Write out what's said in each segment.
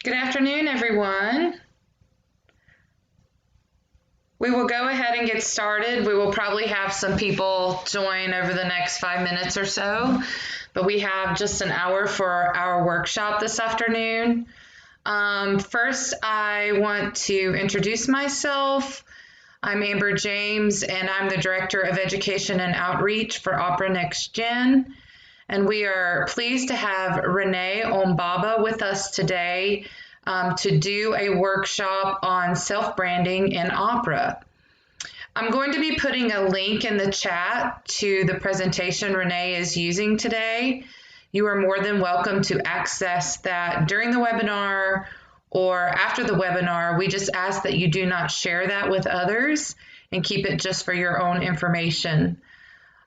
Good afternoon, everyone. We will go ahead and get started. We will probably have some people join over the next 5 minutes or so, but we have just an hour for our workshop this afternoon. First, I want to introduce myself. I'm Amber James, and I'm the Director of Education and Outreach for Opera NexGen. And we are pleased to have Renee Ombaba with us today to do a workshop on self-branding in opera. I'm going to be putting a link in the chat to the presentation Renee is using today. You are more than welcome to access that during the webinar or after the webinar. We just ask that you do not share that with others and keep it just for your own information.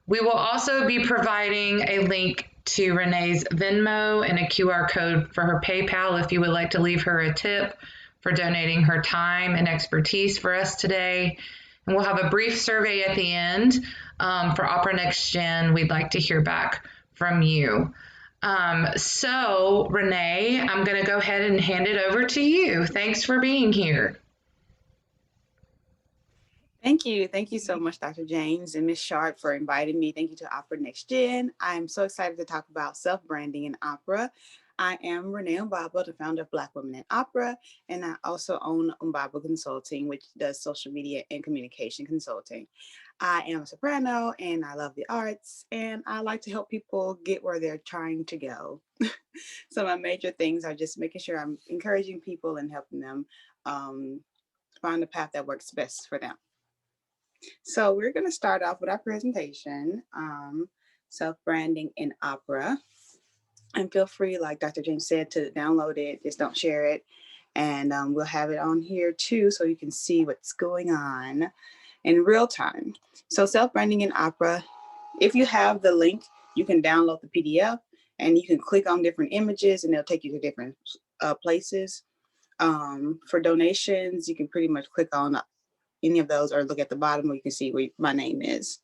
We will also be providing a link to Renee's Venmo and a QR code for her PayPal if you would like to leave her a tip for donating her time and expertise for us today. And we'll have a brief survey at the end for Opera NexGen. We'd like to hear back from you. So Renee, I'm going to go ahead and hand it over to you. Thanks for being here. Thank you. Thank you so much, Dr. James and Ms. Sharp, for inviting me. Thank you to Opera NexGen. I'm so excited to talk about self-branding in opera. I am Renee Ombaba, the founder of Black Women in Opera, and I also own Ombaba Consulting, which does social media and communication consulting. I am a soprano, and I love the arts, and I like to help people get where they're trying to go. So my major things are just making sure I'm encouraging people and helping them find the path that works best for them. So we're going to start off with our presentation, self-branding in opera. And feel free, like Dr. James said, to download it. Just don't share it. And we'll have it on here too, so you can see what's going on in real time. So self-branding in opera, if you have the link, you can download the PDF and you can click on different images and they'll take you to different places. For donations, you can pretty much click on any of those or look at the bottom where you can see where my name is.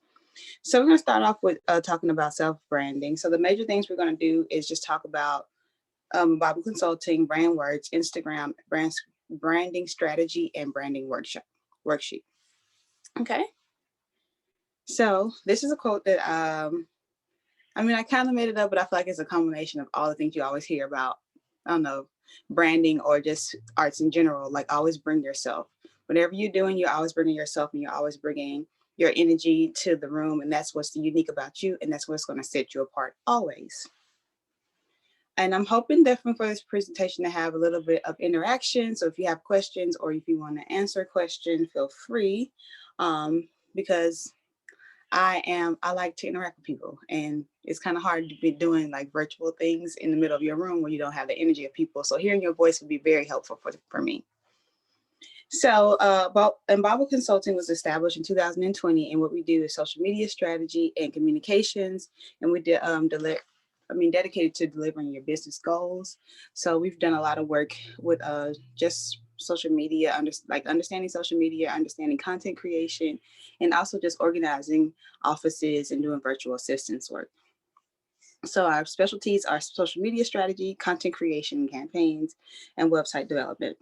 So we're going to start off with talking about self-branding. So the major things we're going to do is just talk about Bible Consulting, brand words, Instagram, branding strategy, and branding worksheet. Okay. So this is a quote that, I kind of made it up, but I feel like it's a combination of all the things you always hear about, I don't know, branding or just arts in general, like always bring yourself. Whatever you're doing, you're always bringing yourself and you're always bringing your energy to the room. And that's what's unique about you. And that's what's going to set you apart always. And I'm hoping definitely for this presentation to have a little bit of interaction. So if you have questions or if you want to answer questions, feel free, because I like to interact with people, and it's kind of hard to be doing like virtual things in the middle of your room where you don't have the energy of people. So hearing your voice would be very helpful for me. So Ombaba Consulting was established in 2020, and what we do is social media strategy and communications, and we did dedicated to delivering your business goals. So we've done a lot of work with just social media, understanding social media, understanding content creation, and also just organizing offices and doing virtual assistance work. So our specialties are social media strategy, content creation, campaigns, and website development.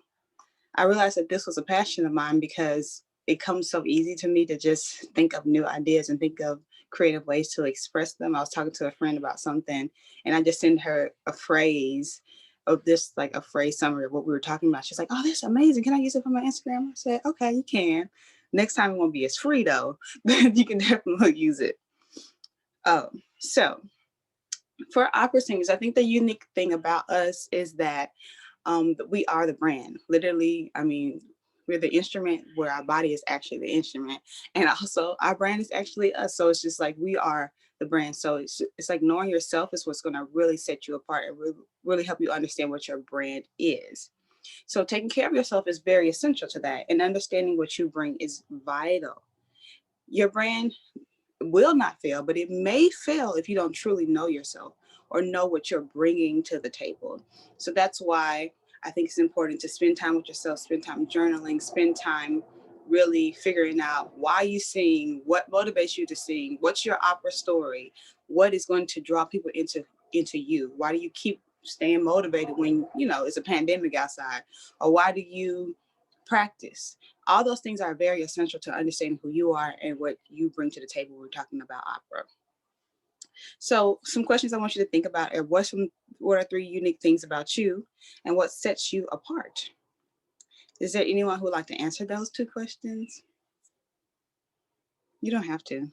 I realized that this was a passion of mine because it comes so easy to me to just think of new ideas and think of creative ways to express them. I was talking to a friend about something and I just sent her a phrase of this, like a phrase summary of what we were talking about. She's like, "Oh, that's amazing. Can I use it for my Instagram?" I said, "Okay, you can. Next time it won't be as free though, but you can definitely use it." So for opera singers, I think the unique thing about us is that we are the brand. Literally, we're the instrument where our body is actually the instrument. And also our brand is actually us. So it's just like we are the brand. So it's like knowing yourself is what's going to really set you apart and really help you understand what your brand is. So taking care of yourself is very essential to that. And understanding what you bring is vital. Your brand will not fail, but it may fail if you don't truly know yourself or know what you're bringing to the table. So that's why I think it's important to spend time with yourself, spend time journaling, spend time really figuring out why you sing, what motivates you to sing, what's your opera story, what is going to draw people into you. Why do you keep staying motivated when, it's a pandemic outside? Or why do you practice? All those things are very essential to understanding who you are and what you bring to the table when we're talking about opera. So some questions I want you to think about are what are 3 unique things about you and what sets you apart? Is there anyone who would like to answer those 2 questions? You don't have to,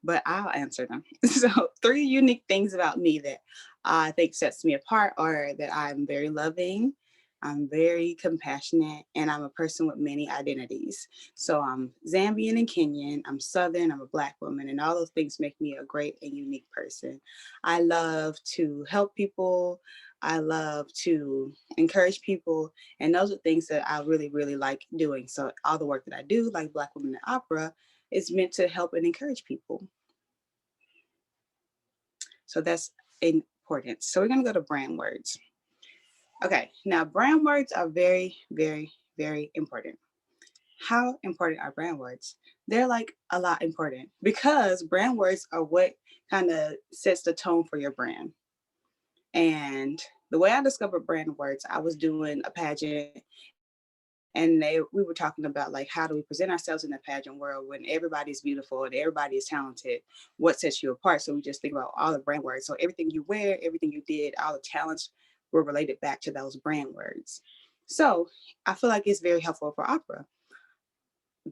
but I'll answer them. So 3 unique things about me that I think sets me apart are that I'm very loving, I'm very compassionate, and I'm a person with many identities. So I'm Zambian and Kenyan, I'm Southern, I'm a Black woman, and all those things make me a great and unique person. I love to help people. I love to encourage people, and those are things that I really, really like doing. So all the work that I do, like Black Women in Opera, is meant to help and encourage people. So that's important. So we're going to go to brand words. Okay, now brand words are very, very, very important. How important are brand words? They're like a lot important because brand words are what kind of sets the tone for your brand. And the way I discovered brand words, I was doing a pageant and we were talking about like how do we present ourselves in the pageant world when everybody's beautiful and everybody is talented, what sets you apart? So we just think about all the brand words. So everything you wear, everything you did, all the talents were related back to those brand words. So I feel like it's very helpful for opera,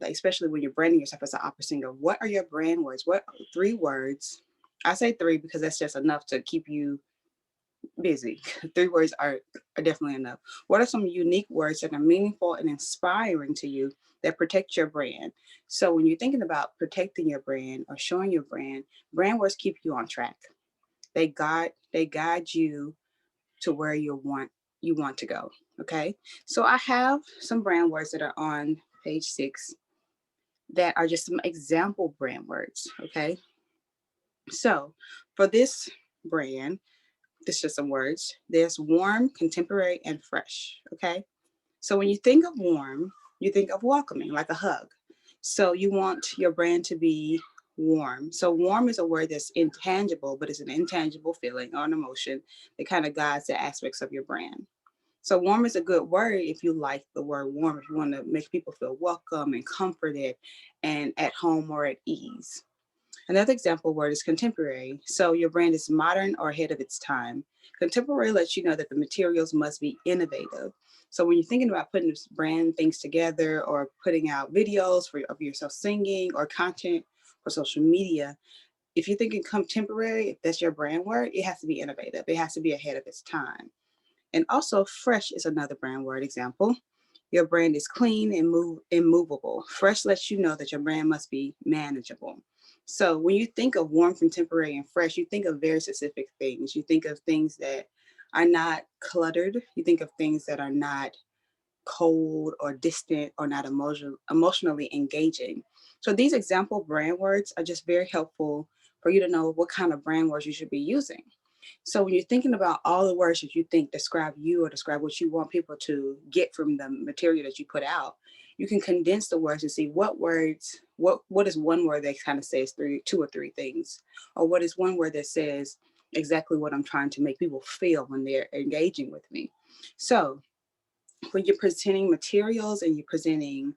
especially when you're branding yourself as an opera singer. What are your brand words? What 3 words? I say 3 because that's just enough to keep you busy. 3 words are definitely enough. What are some unique words that are meaningful and inspiring to you that protect your brand? So when you're thinking about protecting your brand or showing your brand words keep you on track. They guide you to where you want to go. Okay. So I have some brand words that are on page 6 that are just some example brand words. Okay. So for this brand, it's just some words. There's warm, contemporary, and fresh. Okay. So when you think of warm, you think of welcoming, like a hug. So you want your brand to be warm. So warm is a word that's intangible, but it's an intangible feeling or an emotion that kind of guides the aspects of your brand. So warm is a good word if you like the word warm, if you want to make people feel welcome and comforted and at home or at ease. Another example word is contemporary. So your brand is modern or ahead of its time. Contemporary lets you know that the materials must be innovative. So when you're thinking about putting brand things together or putting out videos of yourself singing or content for social media, if you're thinking contemporary, if that's your brand word, it has to be innovative. It has to be ahead of its time. And also fresh is another brand word example. Your brand is clean and movable. Fresh lets you know that your brand must be manageable. So when you think of warm, contemporary, and fresh, you think of very specific things. You think of things that are not cluttered. You think of things that are not cold or distant or not emotionally engaging. So these example brand words are just very helpful for you to know what kind of brand words you should be using. So when you're thinking about all the words that you think describe you or describe what you want people to get from the material that you put out, you can condense the words and see what words, what is one word that kind of says 2 or 3 things, or what is one word that says exactly what I'm trying to make people feel when they're engaging with me. So when you're presenting materials and you're presenting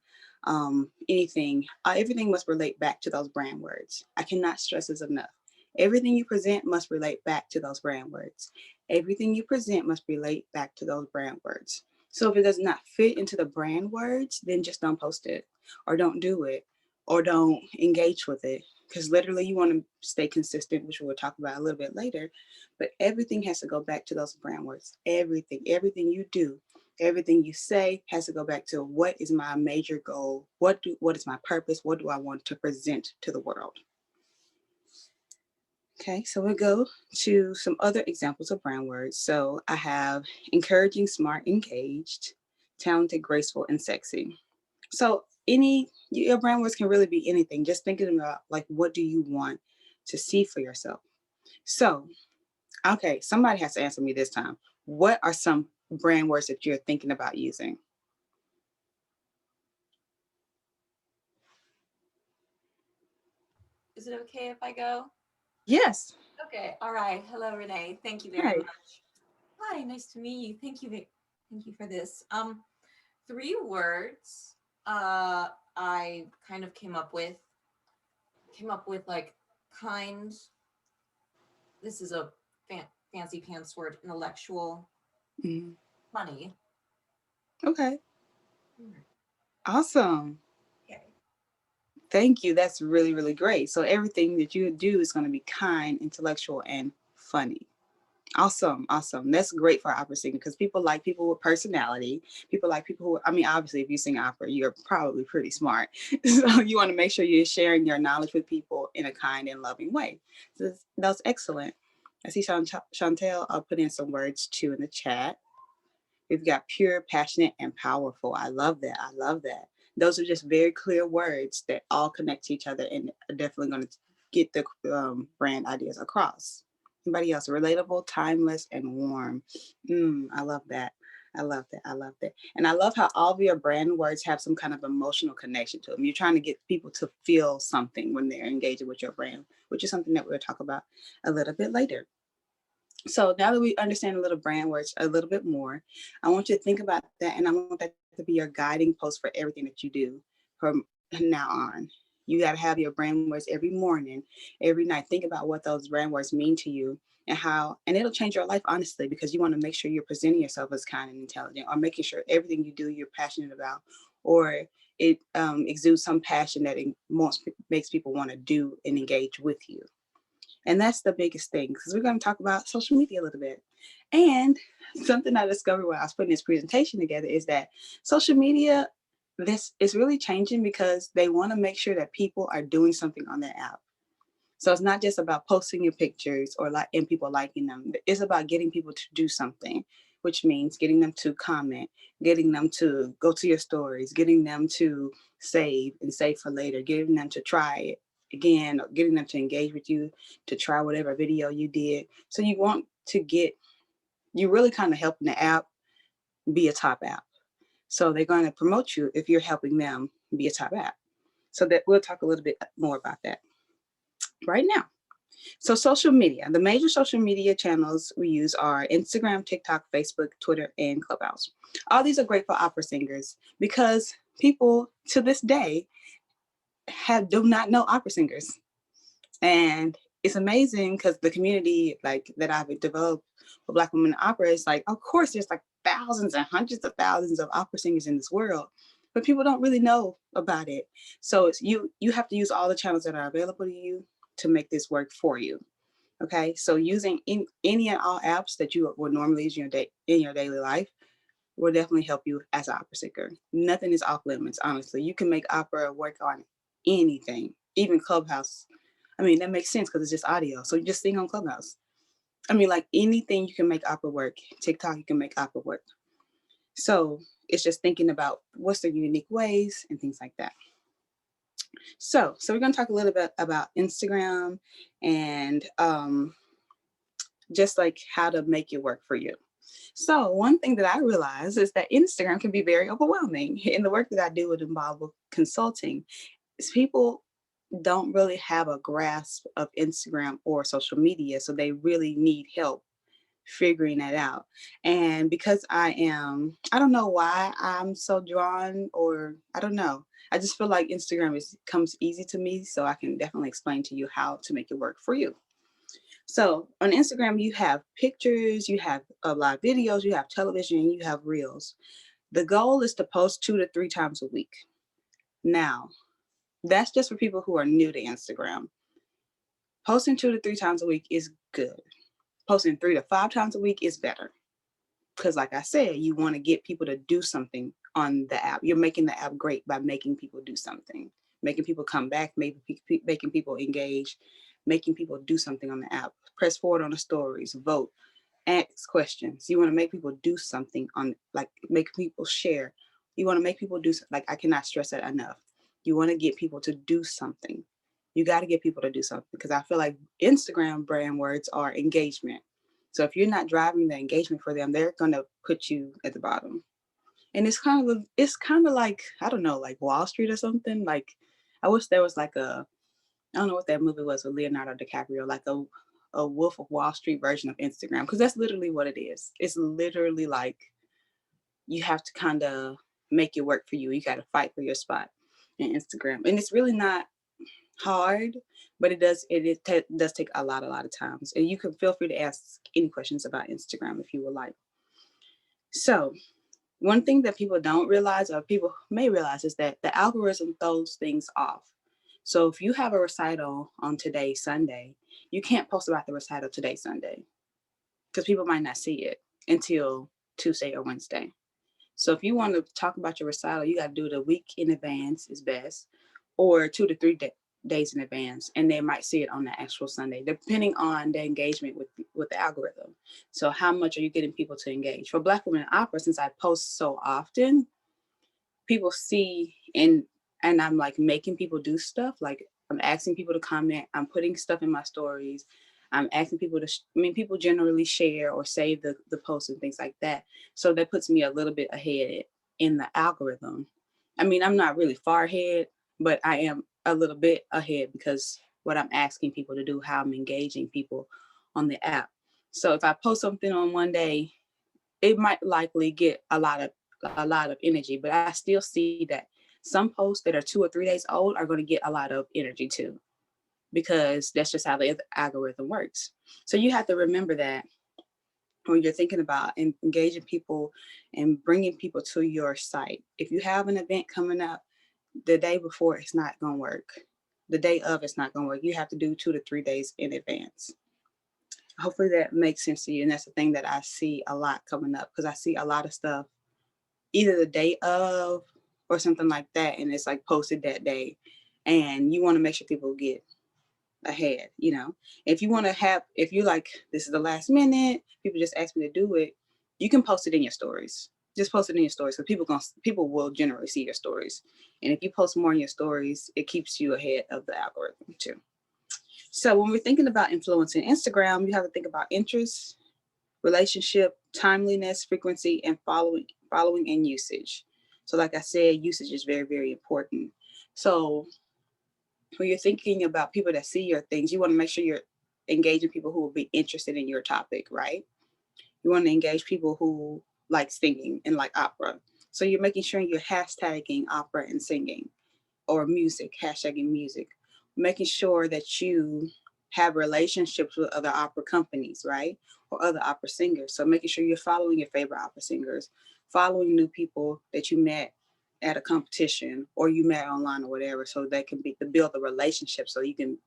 anything, everything must relate back to those brand words. I cannot stress this enough. Everything you present must relate back to those brand words. Everything you present must relate back to those brand words. So if it does not fit into the brand words, then just don't post it or don't do it or don't engage with it. Because literally you want to stay consistent, which we'll talk about a little bit later. But everything has to go back to those brand words. Everything you do, everything you say has to go back to what is my major goal? What is my purpose? What do I want to present to the world? Okay, so we'll go to some other examples of brand words. So I have encouraging, smart, engaged, talented, graceful, and sexy. So your brand words can really be anything. Just thinking about like, what do you want to see for yourself? So, okay, somebody has to answer me this time. What are some brand words that you're thinking about using? Is it okay if I go? Yes. Okay. All right. Hello, Renee. Thank you very Hey. much. Hi, nice to meet you. Thank you for this. 3 words I kind of came up with like kind. This is a fancy pants word. Intellectual, Mhm. funny. Okay. Hmm. Awesome. Okay. Thank you. That's really, really great. So everything that you do is going to be kind, intellectual, and funny. Awesome, awesome. That's great for opera singing because people like people with personality. People like people who, I mean, obviously, if you sing opera, you're probably pretty smart. So you want to make sure you're sharing your knowledge with people in a kind and loving way. So that's excellent. I see Chantel put in some words too in the chat. We've got pure, passionate, and powerful. I love that. I love that. Those are just very clear words that all connect to each other and are definitely going to get the brand ideas across. Anybody else? Relatable, timeless, and warm. I love that. I love that. I love that. And I love how all of your brand words have some kind of emotional connection to them. You're trying to get people to feel something when they're engaging with your brand, which is something that we'll talk about a little bit later. So now that we understand a little brand words a little bit more, I want you to think about that, and I want that to be your guiding post for everything that you do from now on. You got to have your brand words every morning, every night. Think about what those brand words mean to you and how, and it'll change your life honestly because you want to make sure you're presenting yourself as kind and intelligent, or making sure everything you do you're passionate about, or it exudes some passion that it makes people want to do and engage with you. And that's the biggest thing because we're going to talk about social media a little bit. And something I discovered when I was putting this presentation together is that social media, this is really changing because they want to make sure that people are doing something on their app. So it's not just about posting your pictures or like and people liking them. It's about getting people to do something, which means getting them to comment, getting them to go to your stories, getting them to save and save for later, getting them to try it again, getting them to engage with you, to try whatever video you did. So you want to get, you really kind of helping the app be a top app. So they're going to promote you if you're helping them be a top app. So that we'll talk a little bit more about that right now. So social media, the major social media channels we use are Instagram, TikTok, Facebook, Twitter, and Clubhouse. All these are great for opera singers because people to this day do not know opera singers. And it's amazing because the community like that I've developed for Black women in opera is like, of course, there's like thousands and hundreds of thousands of opera singers in this world, but people don't really know about it. So it's you have to use all the channels that are available to you to make this work for you. Okay, so using any and all apps that you would normally use in your daily life will definitely help you as an opera singer. Nothing is off limits, honestly. You can make opera work on anything, even Clubhouse. I mean, that makes sense because it's just audio. So you just sing on Clubhouse. I mean, like anything you can make opera work. TikTok, you can make opera work. So it's just thinking about what's the unique ways and things like that. So we're going to talk a little bit about Instagram and just like how to make it work for you. So one thing that I realized is that Instagram can be very overwhelming. In the work that I do with Ombaba Consulting, is people don't really have a grasp of Instagram or social media, so they really need help figuring that out. And because I don't know why I'm so drawn, or I don't know. I just feel like Instagram comes easy to me, so I can definitely explain to you how to make it work for you. So on Instagram, you have pictures, you have live videos, you have television, and you have reels. The goal is to post 2 to 3 times a week. Now, that's just for people who are new to Instagram. Posting 2 to 3 times a week is good. Posting 3 to 5 times a week is better. Because like I said, you want to get people to do something on the app. You're making the app great by making people do something, making people come back, making people engage, making people do something on the app. Press forward on the stories, vote, ask questions. You want to make people do something on, like make people share. You want to make people do, like I cannot stress that enough. You want to get people to do something. You got to get people to do something because I feel like Instagram brand words are engagement. So if you're not driving the engagement for them, they're going to put you at the bottom. And it's kind of like, I don't know, like Wall Street or something. Like I wish there was like I don't know what that movie was with Leonardo DiCaprio, like a Wolf of Wall Street version of Instagram, because that's literally what it is. It's literally like you have to kind of make it work for you. You got to fight for your spot in Instagram, and it's really not hard, but it does take a lot of times. And you can feel free to ask any questions about Instagram if you would like. So one thing that people don't realize, or people may realize, is that the algorithm throws things off. So if you have a recital on today, Sunday, you can't post about the recital today, Sunday, because people might not see it until Tuesday or Wednesday. So if you want to talk about your recital, you got to do it a week in advance is best, or 2 to 3 days in advance, and they might see it on the actual Sunday, depending on the engagement with the algorithm. So how much are you getting people to engage? For Black Women in Opera, since I post so often, people see and I'm like making people do stuff. Like I'm asking people to comment. I'm putting stuff in my stories. I'm asking people to, people generally share or save the posts and things like that. So that puts me a little bit ahead in the algorithm. I mean, I'm not really far ahead, but I am a little bit ahead because what I'm asking people to do, how I'm engaging people on the app. So if I post something on one day, it might likely get a lot of energy, but I still see that some posts that are 2 or 3 days old are going to get a lot of energy too, because that's just how the algorithm works. So you have to remember that when you're thinking about engaging people and bringing people to your site. If you have an event coming up, the day before, it's not going to work. The day of, it's not going to work. You have to do 2 to 3 days in advance. Hopefully that makes sense to you. And that's the thing that I see a lot coming up, because I see a lot of stuff either the day of or something like that, and it's like posted that day, and you want to make sure people get ahead. If you like, this is the last minute, people just ask me to do it, you can post it in your stories. Just post it in your stories, so people will generally see your stories, and if you post more in your stories, it keeps you ahead of the algorithm too. So when we're thinking about influencing Instagram, you have to think about interests, relationship, timeliness, frequency, and following and usage. So like I said, usage is very, very important. So when you're thinking about people that see your things, you want to make sure you're engaging people who will be interested in your topic, right? You want to engage people who like singing and like opera. So you're making sure you're hashtagging opera and singing, or music, hashtagging music, making sure that you have relationships with other opera companies, right? Or other opera singers. So making sure you're following your favorite opera singers, following new people that you met at a competition or you met online or whatever, so that can be to build a relationship so you can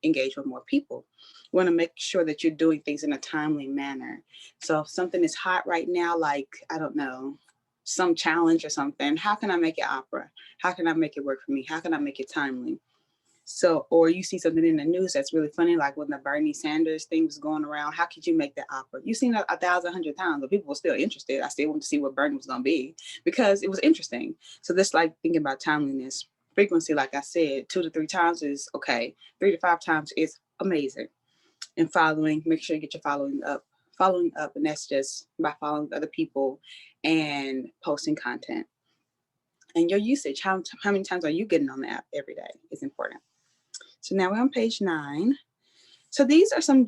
engage with more people. You want to make sure that you're doing things in a timely manner. So if something is hot right now, like, I don't know, some challenge or something, how can I make it opera? How can I make it work for me? How can I make it timely? So, or you see something in the news that's really funny, like when the Bernie Sanders thing was going around, how could you make that opera? You've seen it 1,100 times, but people were still interested. I still want to see what Bernie was going to be because it was interesting. So this, like thinking about timeliness, frequency, like I said, 2 to 3 times is okay. 3 to 5 times is amazing. And following, make sure you get your following up, and that's just by following other people and posting content. And your usage, how many times are you getting on the app every day is important. So now we're on page 9. So these are some,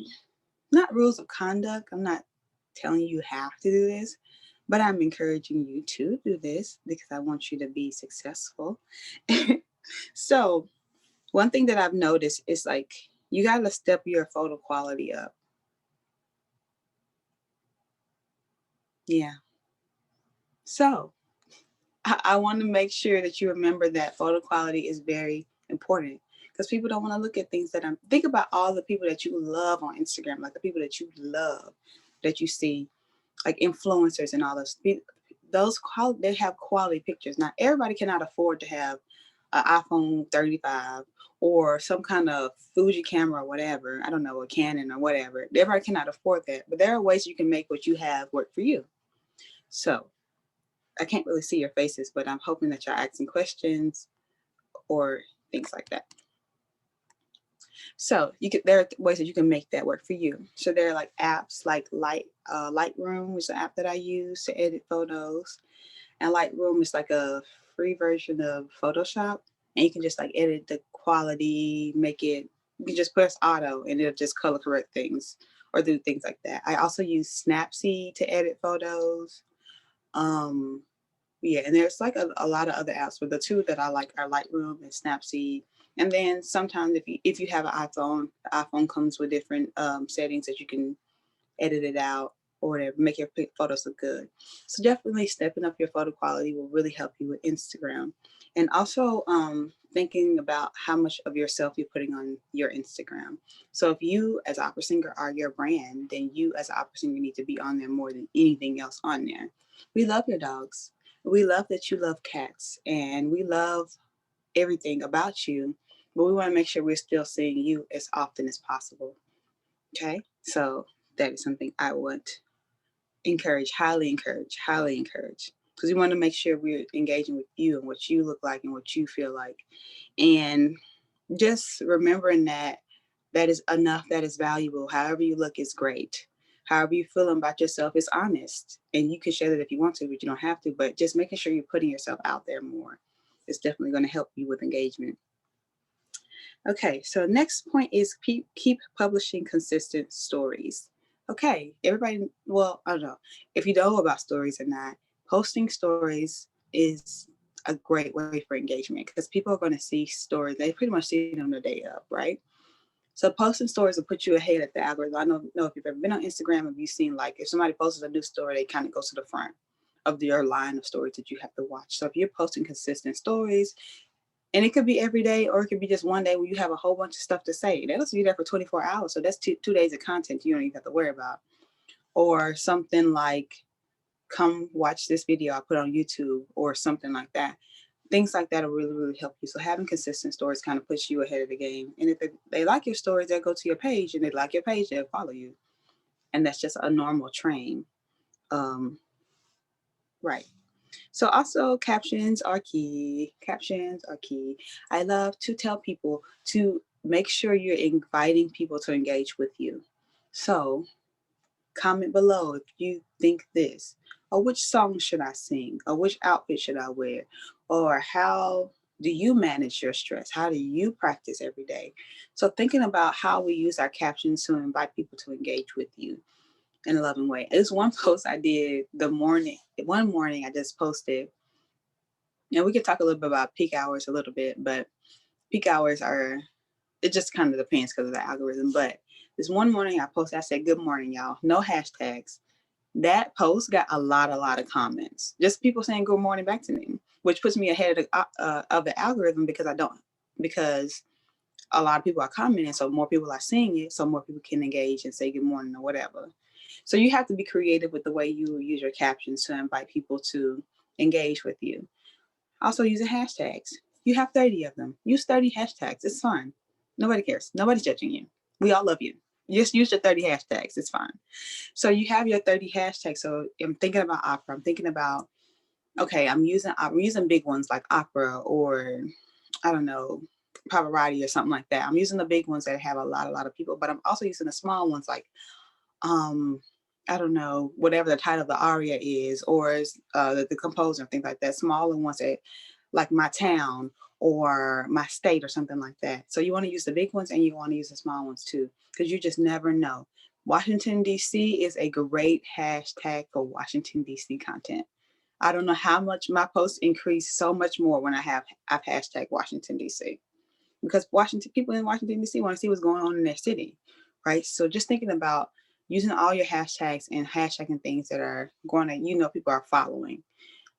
not rules of conduct. I'm not telling you have to do this, but I'm encouraging you to do this because I want you to be successful. So one thing that I've noticed is like, you got to step your photo quality up. Yeah. So I want to make sure that you remember that photo quality is very important, because people don't want to look at things that think about all the people that you love on Instagram, like the people that you love, that you see, like influencers and all those they have quality pictures. Now, everybody cannot afford to have an iPhone 35 or some kind of Fuji camera or whatever. I don't know, a Canon or whatever. Everybody cannot afford that, but there are ways you can make what you have work for you. So I can't really see your faces, but I'm hoping that you're asking questions or things like that. So there are ways that you can make that work for you. So there are like apps like Lightroom, which is an app that I use to edit photos. And Lightroom is like a free version of Photoshop. And you can just like edit the quality, make it You can just press auto and it'll just color correct things or do things like that. I also use Snapseed to edit photos. Yeah, and there's like a lot of other apps, but the two that I like are Lightroom and Snapseed. And then sometimes if you have an iPhone, the iPhone comes with different settings that you can edit it out or whatever, make your photos look good. So definitely stepping up your photo quality will really help you with Instagram. And also thinking about how much of yourself you're putting on your Instagram. So if you as an opera singer are your brand, then you as an opera singer need to be on there more than anything else on there. We love your dogs. We love that you love cats, and we love everything about you, but we want to make sure we're still seeing you as often as possible. Okay, so that is something I would encourage, highly encourage, because we want to make sure we're engaging with you and what you look like and what you feel like. And just remembering that that is enough, that is valuable. However you look is great. However you feel about yourself is honest. And you can share that if you want to, but you don't have to. But just making sure you're putting yourself out there more is definitely going to help you with engagement. Okay, so next point is keep publishing consistent stories. Okay, everybody, well, I don't know if you know about stories or not, posting stories is a great way for engagement because people are going to see stories. They pretty much see them the day of, right? So posting stories will put you ahead of the algorithm. I don't know if you've ever been on Instagram, if you've seen like if somebody posts a new story, they kind of go to the front of your line of stories that you have to watch. So if you're posting consistent stories, and it could be every day, or it could be just one day where you have a whole bunch of stuff to say. That'll be there for 24 hours. So that's two days of content you don't even have to worry about. Or something like, come watch this video I put on YouTube or something like that. Things like that will really, really help you. So having consistent stories kind of puts you ahead of the game. And if they like your stories, they'll go to your page, and they like your page, they'll follow you. And that's just a normal train. Right. So also captions are key. Captions are key. I love to tell people to make sure you're inviting people to engage with you. So comment below if you think this, or which song should I sing, or which outfit should I wear, or how do you manage your stress? How do you practice every day? So thinking about how we use our captions to invite people to engage with you in a loving way. There's one post I did one morning I just posted. And we could talk a little bit about peak hours a little bit, but peak hours are, it just kind of depends because of the algorithm. But this one morning I posted, I said, good morning, y'all. No hashtags. That post got a lot of comments. Just people saying good morning back to me, which puts me ahead of the algorithm because because a lot of people are commenting. So more people are seeing it. So more people can engage and say good morning or whatever. So you have to be creative with the way you use your captions to invite people to engage with you. Also using hashtags. You have 30 of them. Use 30 hashtags. It's fine. Nobody cares. Nobody's judging you. We all love you. Just use your 30 hashtags. It's fine. So you have your 30 hashtags. So I'm thinking about opera. I'm thinking about, okay, I'm using big ones like opera or I don't know, Pavarotti or something like that. I'm using the big ones that have a lot of people, but I'm also using the small ones like I don't know, whatever the title of the aria is, or the composer and things like that. Smaller ones that like my town or my state or something like that. So you want to use the big ones and you want to use the small ones too, because you just never know. Washington, D.C. is a great hashtag for Washington, D.C. content. I don't know how much my posts increase so much more when I've hashtag Washington, D.C. because people in Washington, D.C. want to see what's going on in their city, right? So just thinking about using all your hashtags and hashtagging things that are going to, people are following,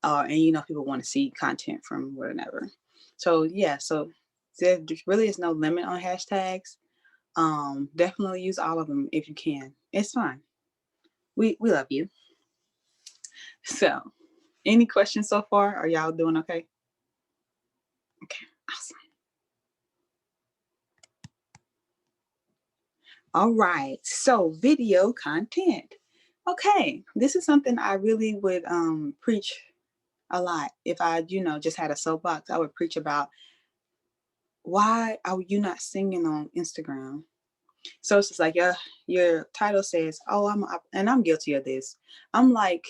and people want to see content from whatever. So yeah, so there really is no limit on hashtags. Definitely use all of them if you can. It's fine. We love you. So, any questions so far? Are y'all doing okay? Okay, awesome. All right, so video content. Okay, this is something I really would preach a lot. If I, just had a soapbox, I would preach about why are you not singing on Instagram? So it's just like your title says, "Oh, and I'm guilty of this." I'm like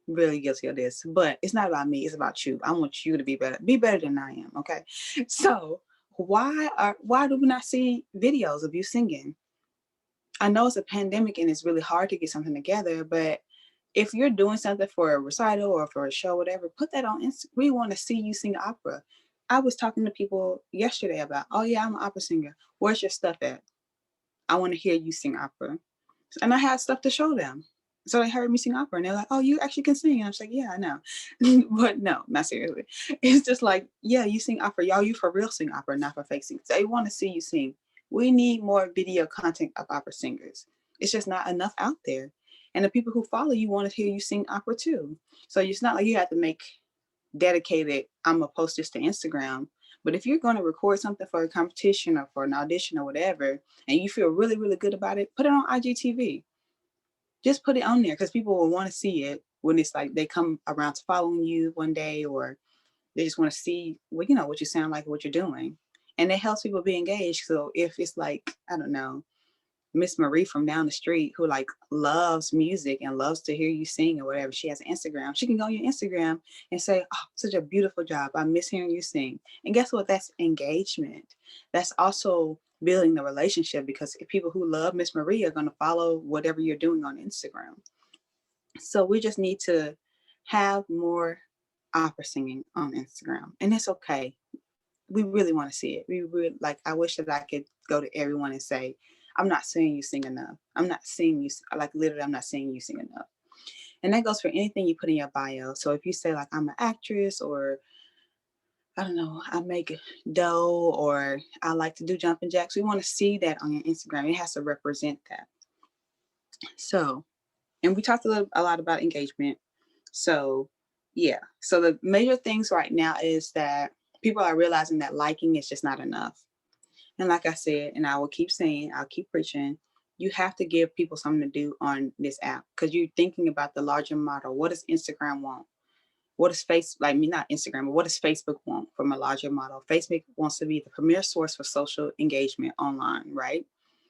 really guilty of this, but it's not about me. It's about you. I want you to be better. Be better than I am. Okay. So why do we not see videos of you singing? I know it's a pandemic and it's really hard to get something together, but if you're doing something for a recital or for a show, whatever, put that on Instagram. We want to see you sing opera. I was talking to people yesterday about, oh yeah, I'm an opera singer. Where's your stuff at? I want to hear you sing opera. And I had stuff to show them. So they heard me sing opera and they're like, oh, you actually can sing. And I was like, yeah, I know. But no, not seriously. It's just like, yeah, you sing opera. Y'all, you for real sing opera, not for fake sing. They want to see you sing. We need more video content of opera singers. It's just not enough out there. And the people who follow you want to hear you sing opera too. So it's not like you have to make dedicated, I'm going to post this to Instagram. But if you're going to record something for a competition or for an audition or whatever, and you feel really, really good about it, put it on IGTV. Just put it on there because people will want to see it when it's like they come around to following you one day, or they just want to see what what you sound like, what you're doing. And it helps people be engaged. So if it's like, I don't know, Miss Marie from down the street who like loves music and loves to hear you sing or whatever, she has an Instagram. She can go on your Instagram and say, oh, such a beautiful job. I miss hearing you sing. And guess what? That's engagement. That's also building the relationship, because if people who love Miss Marie are going to follow whatever you're doing on Instagram. So we just need to have more opera singing on Instagram. And it's okay. We really want to see it. We really, like, I wish that I could go to everyone and say, I'm not seeing you sing enough. I'm not seeing you, like literally, I'm not seeing you sing enough. And that goes for anything you put in your bio. So if you say like, I'm an actress, or I don't know, I make dough, or I like to do jumping jacks, we want to see that on your Instagram. It has to represent that. So, and we talked a lot about engagement. So yeah, so the major things right now is that people are realizing that liking is just not enough. And like I said, and I will keep saying, I'll keep preaching, you have to give people something to do on this app, because you're thinking about the larger model. What does Instagram want? What does not Instagram, but what does Facebook want from a larger model? Facebook wants to be the premier source for social engagement online, right?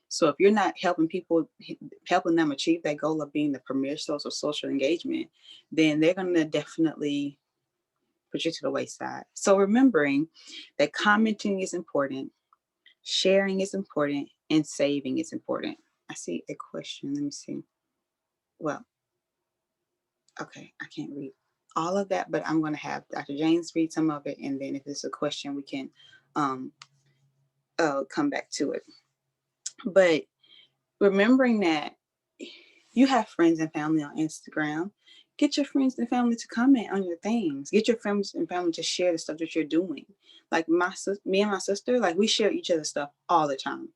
So if you're not helping them achieve that goal of being the premier source of social engagement, then they're going to definitely put you to the wayside. So remembering that commenting is important, sharing is important, and saving is important. I see a question. Let me see. Well, okay, I can't read all of that, but I'm going to have Dr. James read some of it, and then if it's a question, we can come back to it. But remembering that you have friends and family on Instagram, get your friends and family to comment on your things. Get your friends and family to share the stuff that you're doing. Like me and my sister, like we share each other's stuff all the time.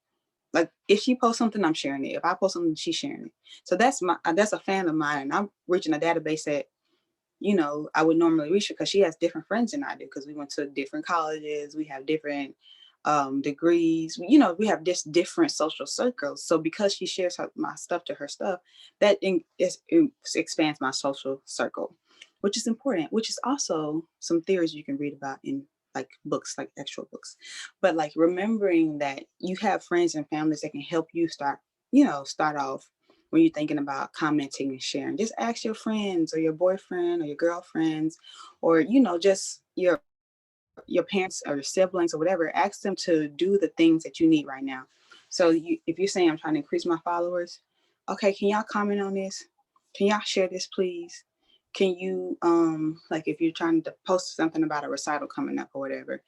Like if she posts something, I'm sharing it. If I post something, she's sharing it. So that's a fan of mine. And I'm reaching a database that, I would normally reach her, because she has different friends than I do, because we went to different colleges. We have different degrees. We have just different social circles. So because she shares my stuff to her stuff, that it expands my social circle, which is important, which is also some theories you can read about in like books, like actual books. But like remembering that you have friends and families that can help you start off when you're thinking about commenting and sharing. Just ask your friends or your boyfriend or your girlfriends, or just your parents or your siblings or whatever. Ask them to do the things that you need right now. So if you're saying I'm trying to increase my followers, okay, can y'all comment on this? Can y'all share this, please? Can you like if you're trying to post something about a recital coming up or whatever,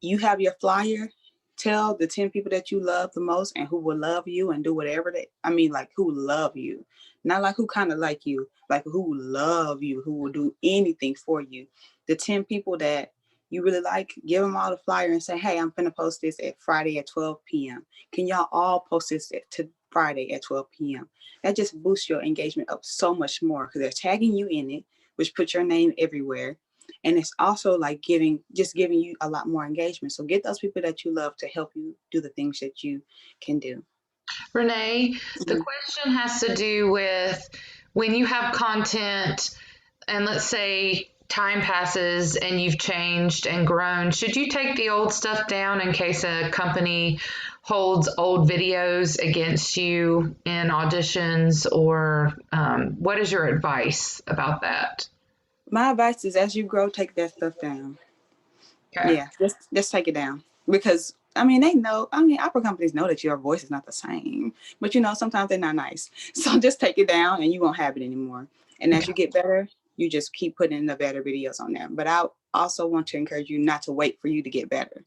you have your flyer, tell the 10 people that you love the most and who will love you and do whatever like who love you, not like who kind of like you, like who love you, who will do anything for you. The 10 people that you really like, give them all the flyer and say, hey, I'm gonna post this at Friday at 12 p.m. Can y'all all post this to Friday at 12 p.m. That just boosts your engagement up so much more, because they're tagging you in it, which puts your name everywhere. And it's also like giving you a lot more engagement. So get those people that you love to help you do the things that you can do. Renee, the question has to do with when you have content and let's say time passes and you've changed and grown, should you take the old stuff down in case a company holds old videos against you in auditions, or what is your advice about that? My advice is, as you grow, take that stuff down. Okay. Yeah, just take it down. because I mean, they know, I mean, opera companies know that your voice is not the same, but you know, sometimes they're not nice. So just take it down and you won't have it anymore. And as you get better, you just keep putting the better videos on there. But I also want to encourage you not to wait for you to get better.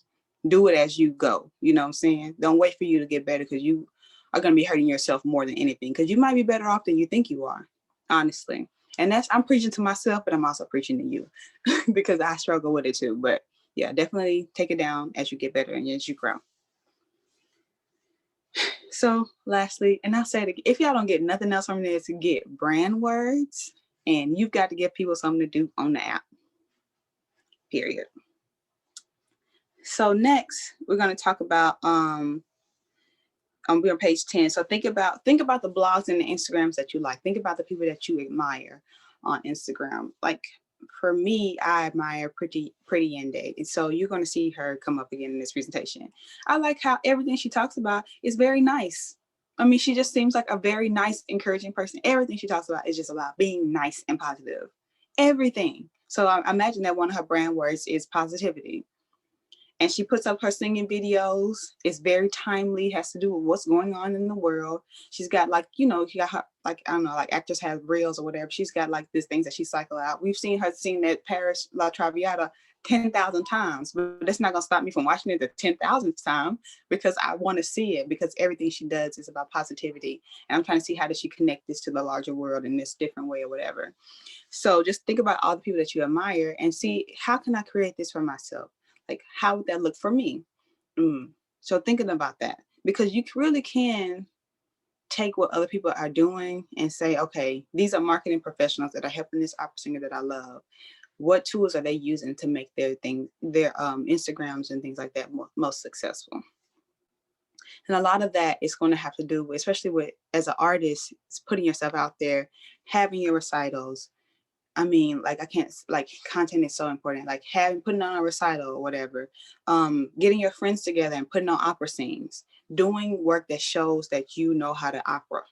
Do it as you go. You know what I'm saying? Don't wait for you to get better, because you are going to be hurting yourself more than anything, because you might be better off than you think you are, honestly. And that's, I'm preaching to myself, but I'm also preaching to you because I struggle with it too. But yeah, definitely take it down as you get better and as you grow. So lastly, and I'll say it again, if y'all don't get nothing else from this, get brand words, and you've got to give people something to do on the app, period. So next, we're going to talk about, we're on page 10. So think about the blogs and the Instagrams that you like. Think about the people that you admire on Instagram. Like for me, I admire Pretty Yende. And so you're going to see her come up again in this presentation. I like how everything she talks about is very nice. I mean, she just seems like a very nice, encouraging person. Everything she talks about is just about being nice and positive. Everything. So I imagine that one of her brand words is positivity. And she puts up her singing videos. It's very timely, has to do with what's going on in the world. She's got like, you know, she got her, like, I don't know, like actors have reels or whatever. She's got like these things that she cycle out. We've seen her sing that Paris La Traviata 10,000 times, but that's not gonna stop me from watching it the 10,000th time, because I want to see it, because everything she does is about positivity. And I'm trying to see how does she connect this to the larger world in this different way or whatever. So just think about all the people that you admire and see, how can I create this for myself? Like, how would that look for me? So thinking about that, because you really can take what other people are doing and say, okay, these are marketing professionals that are helping this opera singer that I love. What tools are they using to make their Instagrams and things like that most successful? And a lot of that is going to have to do with, especially with, as an artist, putting yourself out there, having your recitals. I mean, like, I can't, like, content is so important, like putting on a recital or whatever, getting your friends together and putting on opera scenes, doing work that shows that you know how to opera,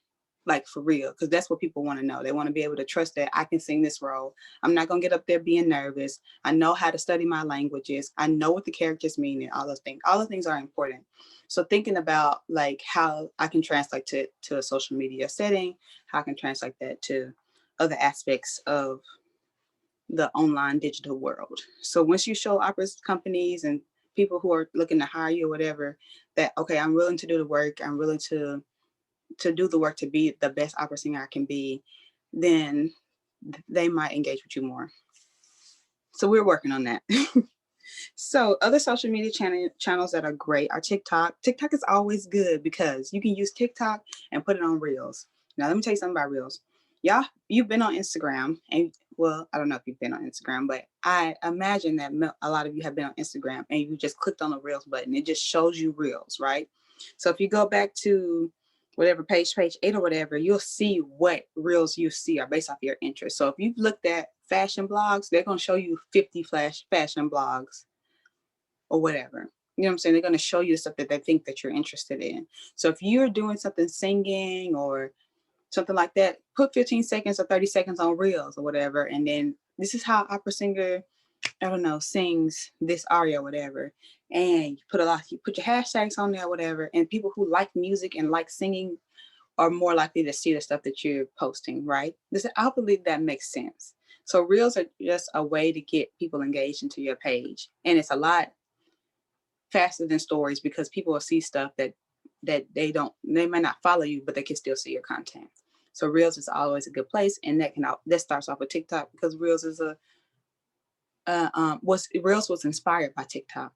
like for real, because that's what people want to know. They want to be able to trust that I can sing this role. I'm not going to get up there being nervous. I know how to study my languages. I know what the characters mean and all those things. All those things are important. So thinking about like how I can translate to a social media setting, how I can translate that to other aspects of the online digital world. So once you show opera companies and people who are looking to hire you or whatever, that, okay, I'm willing to do the work, I'm willing to do the work to be the best opera singer I can be, then they might engage with you more. So we're working on that. So other social media channels that are great are TikTok. TikTok is always good because you can use TikTok and put it on Reels. Now, let me tell you something about Reels. Y'all, you've been on Instagram, and well, I don't know if you've been on Instagram, but I imagine that a lot of you have been on Instagram and you just clicked on the Reels button. It just shows you Reels, right? So if you go back to whatever page 8 or whatever, you'll see what Reels you see are based off your interest. So if you've looked at fashion blogs, they're going to show you 50 fashion blogs or whatever. You know what I'm saying? They're going to show you the stuff that they think that you're interested in. So if you're doing something singing or something like that, put 15 seconds or 30 seconds on Reels or whatever. And then this is how opera singer, I don't know, sings this aria or whatever. And you put your hashtags on there or whatever. And people who like music and like singing are more likely to see the stuff that you're posting, right? I believe that makes sense. So Reels are just a way to get people engaged into your page. And it's a lot faster than stories because people will see stuff that they might not follow you, but they can still see your content. So Reels is always a good place, and that starts off with TikTok because Reels is Reels was inspired by TikTok,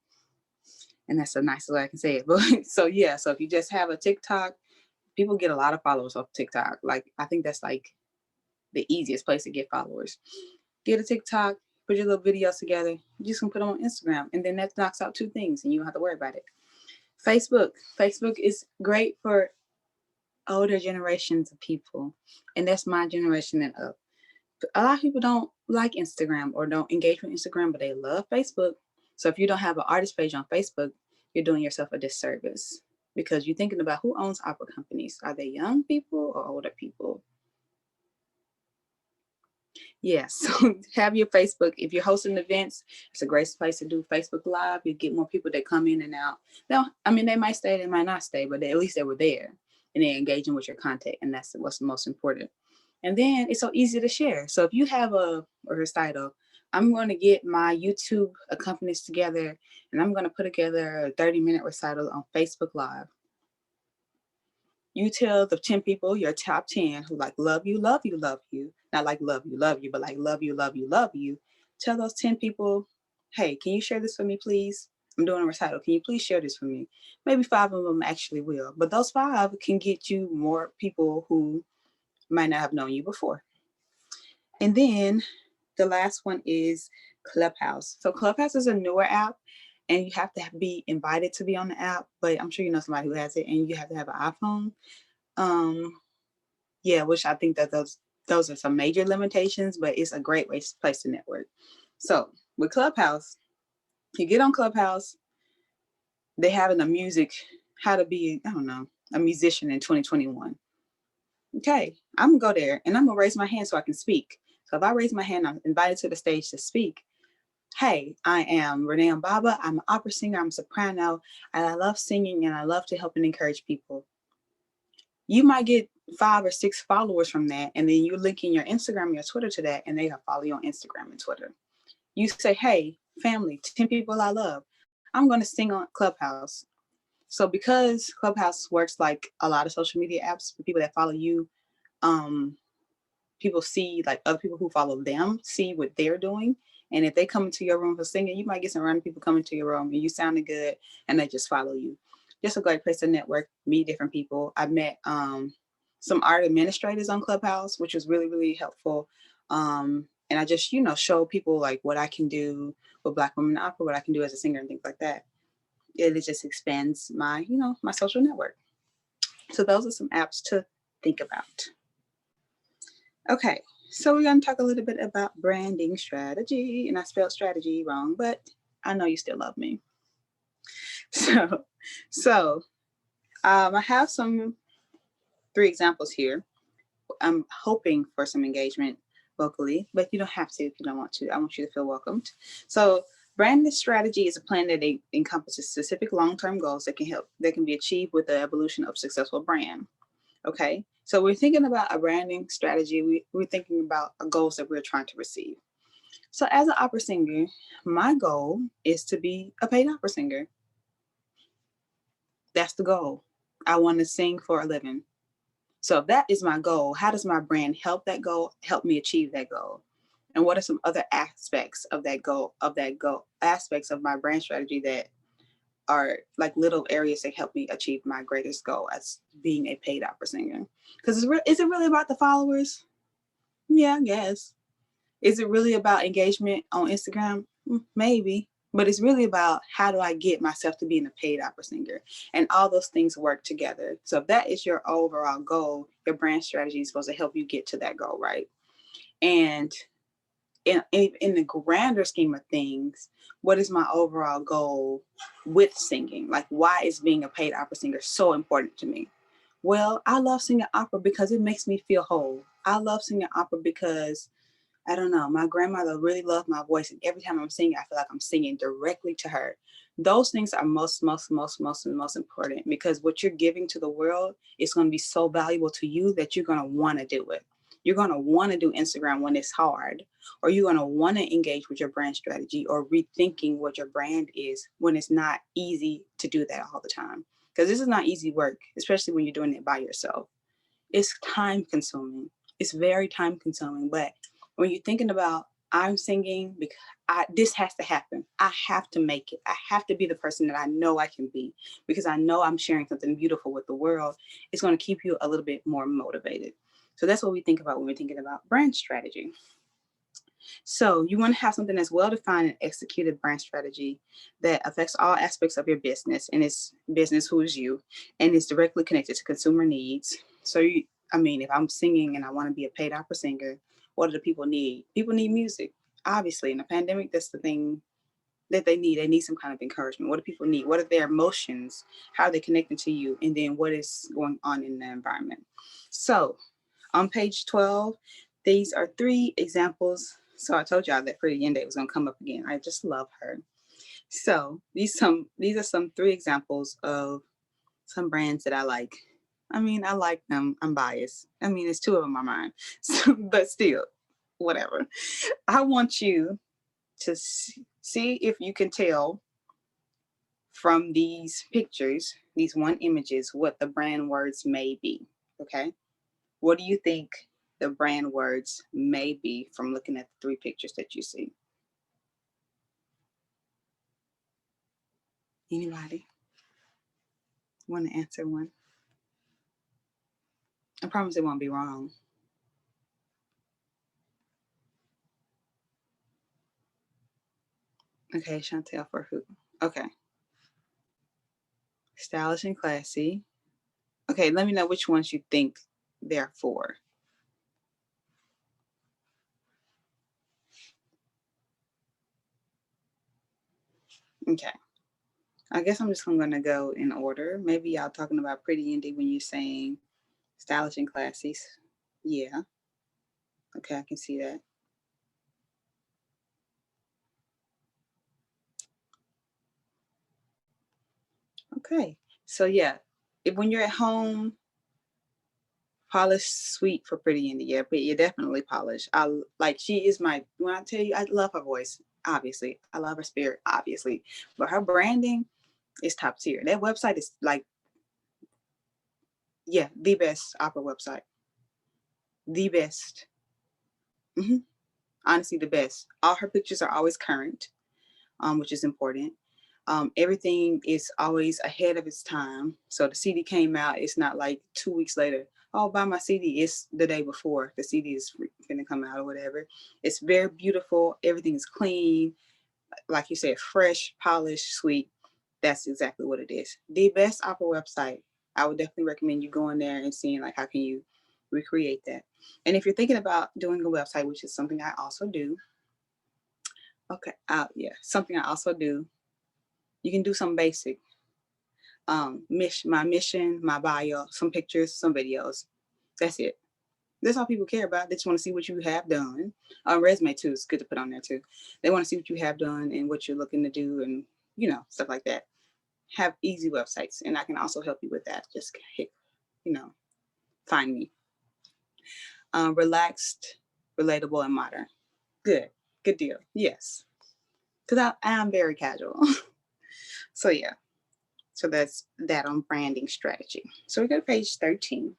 and that's the nicest way I can say it. But so yeah, so if you just have a TikTok, people get a lot of followers off TikTok. Like I think that's like the easiest place to get followers. Get a TikTok, put your little videos together. You just can put them on Instagram, and then that knocks out 2 things, and you don't have to worry about it. Facebook is great for older generations of people, and that's my generation and up. A lot of people don't like Instagram or don't engage with Instagram, but they love Facebook. So if you don't have an artist page on Facebook, you're doing yourself a disservice because you're thinking about who owns opera companies. Are they young people or older people? Yes. So have your Facebook. If you're hosting events, it's a great place to do Facebook Live. You get more people that come in and out. Now, I mean, they might stay, they might not stay, but at least they were there and they're engaging with your content. And that's what's most important. And then it's so easy to share. So if you have a recital, I'm going to get my YouTube accompanist together and I'm going to put together a 30-minute recital on Facebook Live. You tell the 10 people, your top 10 who like love you, love you, love you. Not like love you, but like love you, love you, love you. Tell those 10 people, hey, can you share this for me, please? I'm doing a recital. Can you please share this for me? Maybe 5 of them actually will. But those 5 can get you more people who might not have known you before. And then the last one is Clubhouse. So Clubhouse is a newer app and you have to be invited to be on the app, but I'm sure you know somebody who has it and you have to have an iPhone. Yeah, which I think that those are some major limitations, but it's a great place to network. So with Clubhouse, you get on Clubhouse, they having a music, how to be, I don't know, a musician in 2021. Okay, I'm gonna go there and I'm gonna raise my hand so I can speak. So if I raise my hand, I'm invited to the stage to speak. Hey, I am Renee Ombaba. I'm an opera singer, I'm a soprano, and I love singing and I love to help and encourage people. You might get 5 or 6 followers from that, and then you're linking your Instagram and your Twitter to that, and they have follow you on Instagram and Twitter. You say, hey, family, 10 people I love, I'm going to sing on Clubhouse. So because Clubhouse works like a lot of social media apps for people that follow you, people see, like other people who follow them see what they're doing. And if they come into your room for singing, you might get some random people coming to your room and you sounding good and they just follow you. Just a great place to network, meet different people. I met some art administrators on Clubhouse, which was really, really helpful. And I just, show people like what I can do with Black women in opera, what I can do as a singer and things like that. It just expands my, my social network. So those are some apps to think about. Okay, so we're going to talk a little bit about branding strategy, and I spelled strategy wrong, but I know you still love me. So I have 3 examples here. I'm hoping for some engagement vocally, but you don't have to if you don't want to. I want you to feel welcomed. So branding strategy is a plan that encompasses specific long-term goals that can be achieved with the evolution of successful brand. Okay, so we're thinking about a branding strategy. We're thinking about goals that we're trying to receive. So as an opera singer, my goal is to be a paid opera singer. That's the goal. I want to sing for a living. So if that is my goal, how does my brand help that goal, help me achieve that goal? And what are some other aspects of that goal, aspects of my brand strategy that are like little areas that help me achieve my greatest goal as being a paid opera singer? Because is it really about the followers? Yeah, I guess. Is it really about engagement on Instagram? Maybe. But it's really about how do I get myself to being a paid opera singer? And all those things work together. So if that is your overall goal, your brand strategy is supposed to help you get to that goal, right? And in the grander scheme of things, what is my overall goal with singing? Like, why is being a paid opera singer so important to me? Well, I love singing opera because it makes me feel whole. I love singing opera because, I don't know, my grandmother really loved my voice. And every time I'm singing, I feel like I'm singing directly to her. Those things are most important, because what you're giving to the world is going to be so valuable to you that you're going to want to do it. You're going to want to do Instagram when it's hard, or you're going to want to engage with your brand strategy or rethinking what your brand is when it's not easy to do that all the time. Because this is not easy work, especially when you're doing it by yourself. It's time consuming. It's very time consuming. But when you're thinking about, I'm singing because this has to happen. I have to make it. I have to be the person that I know I can be, because I know I'm sharing something beautiful with the world. It's going to keep you a little bit more motivated. So that's what we think about when we're thinking about brand strategy. So you want to have something that's well-defined and executed brand strategy that affects all aspects of your business, and it's business who is you, and it's directly connected to consumer needs. So if I'm singing and I want to be a paid opera singer, what do the people need? People need music. Obviously, in the pandemic, that's the thing that they need. They need some kind of encouragement. What do people need? What are their emotions? How are they connecting to you? And then what is going on in the environment? So on page 12, These are 3 examples. So I told y'all that Pretty Yende was gonna come up again. I just love her. So these are some 3 examples of some brands that I like. I mean, I like them. I'm biased. I mean, it's 2 of them are mine, so, but still, whatever. I want you to see if you can tell from these pictures, these 1 images, what the brand words may be. Okay, what do you think the brand words may be from looking at the 3 pictures that you see? Anybody want to answer one? I promise it won't be wrong. Okay, Chantel for who? Okay. Stylish and classy. Okay, let me know which ones you think they're for. Okay. I guess I'm just going to go in order. Maybe y'all talking about Pretty Indie when you're saying stylish and classy. Yeah. Okay, I can see that. Okay. So yeah, when you're at home, polished, sweet for Pretty Indie. Yeah, but you're definitely polished. She is when I tell you, I love her voice, obviously. I love her spirit, obviously. But her branding is top tier. That website is the best opera website. The best. Mm-hmm. Honestly, the best. All her pictures are always current, which is important. Everything is always ahead of its time. So the CD came out, it's not like 2 weeks later, oh, buy my CD. It's the day before the CD is going to come out or whatever. It's very beautiful. Everything is clean. Like you said, fresh, polished, sweet. That's exactly what it is. The best opera website. I would definitely recommend you going there and seeing how can you recreate that. And if you're thinking about doing a website, which is something I also do. Okay. Something I also do. You can do something basic. My mission, my bio, some pictures, some videos. That's it. That's all people care about. They just want to see what you have done. Resume too is good to put on there too. They want to see what you have done and what you're looking to do and stuff like that. Have easy websites, and I can also help you with that. Just hit, find me. Relaxed, relatable, and modern. Good deal. Yes, because I am very casual. So yeah. So that's that on branding strategy. So we go to page 13.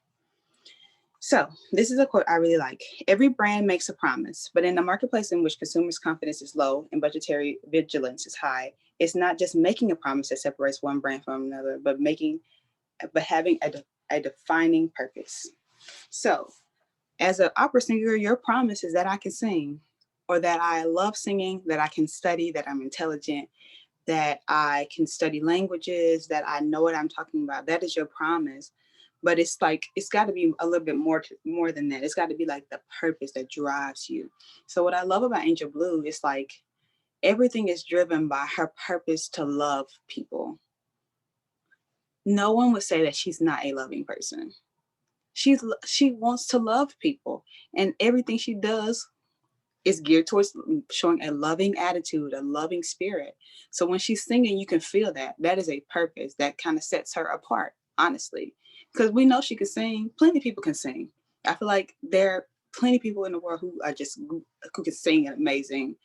So this is a quote I really like. Every brand makes a promise, but in a marketplace in which consumers' confidence is low and budgetary vigilance is high, it's not just making a promise that separates one brand from another, but having a defining purpose. So as an opera singer, your promise is that I can sing, or that I love singing, that I can study, that I'm intelligent, that I can study languages, that I know what I'm talking about. That is your promise. But it's got to be a little bit more than that. It's got to be the purpose that drives you. So what I love about Angel Blue is everything is driven by her purpose to love people. No one would say that she's not a loving person. She wants to love people, and everything she does is geared towards showing a loving attitude, a loving spirit. So when she's singing, you can feel that. That is a purpose that kind of sets her apart, honestly. Because we know she can sing. Plenty of people can sing. I feel like there are plenty of people in the world who can sing an amazing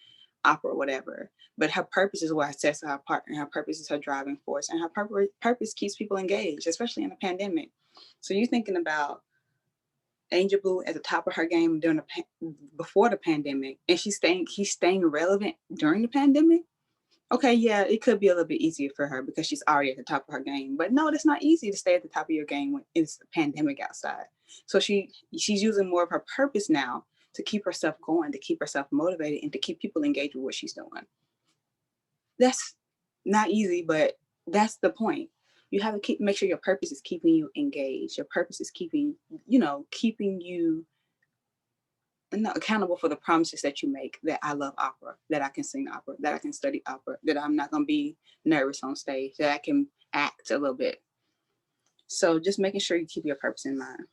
opera or whatever. But her purpose is what sets her apart, and her purpose is her driving force. And her purpose keeps people engaged, especially in a pandemic. So you're thinking about Angel Blue at the top of her game before the pandemic, and he's staying relevant during the pandemic. Okay, yeah, it could be a little bit easier for her because she's already at the top of her game. But no, it's not easy to stay at the top of your game when it's a pandemic outside. So she's using more of her purpose now to keep herself going, to keep herself motivated, and to keep people engaged with what she's doing. That's not easy, but that's the point. You have to make sure your purpose is keeping you engaged. Your purpose is keeping you accountable for the promises that you make, that I love opera, that I can sing opera, that I can study opera, that I'm not going to be nervous on stage, that I can act a little bit. So just making sure you keep your purpose in mind.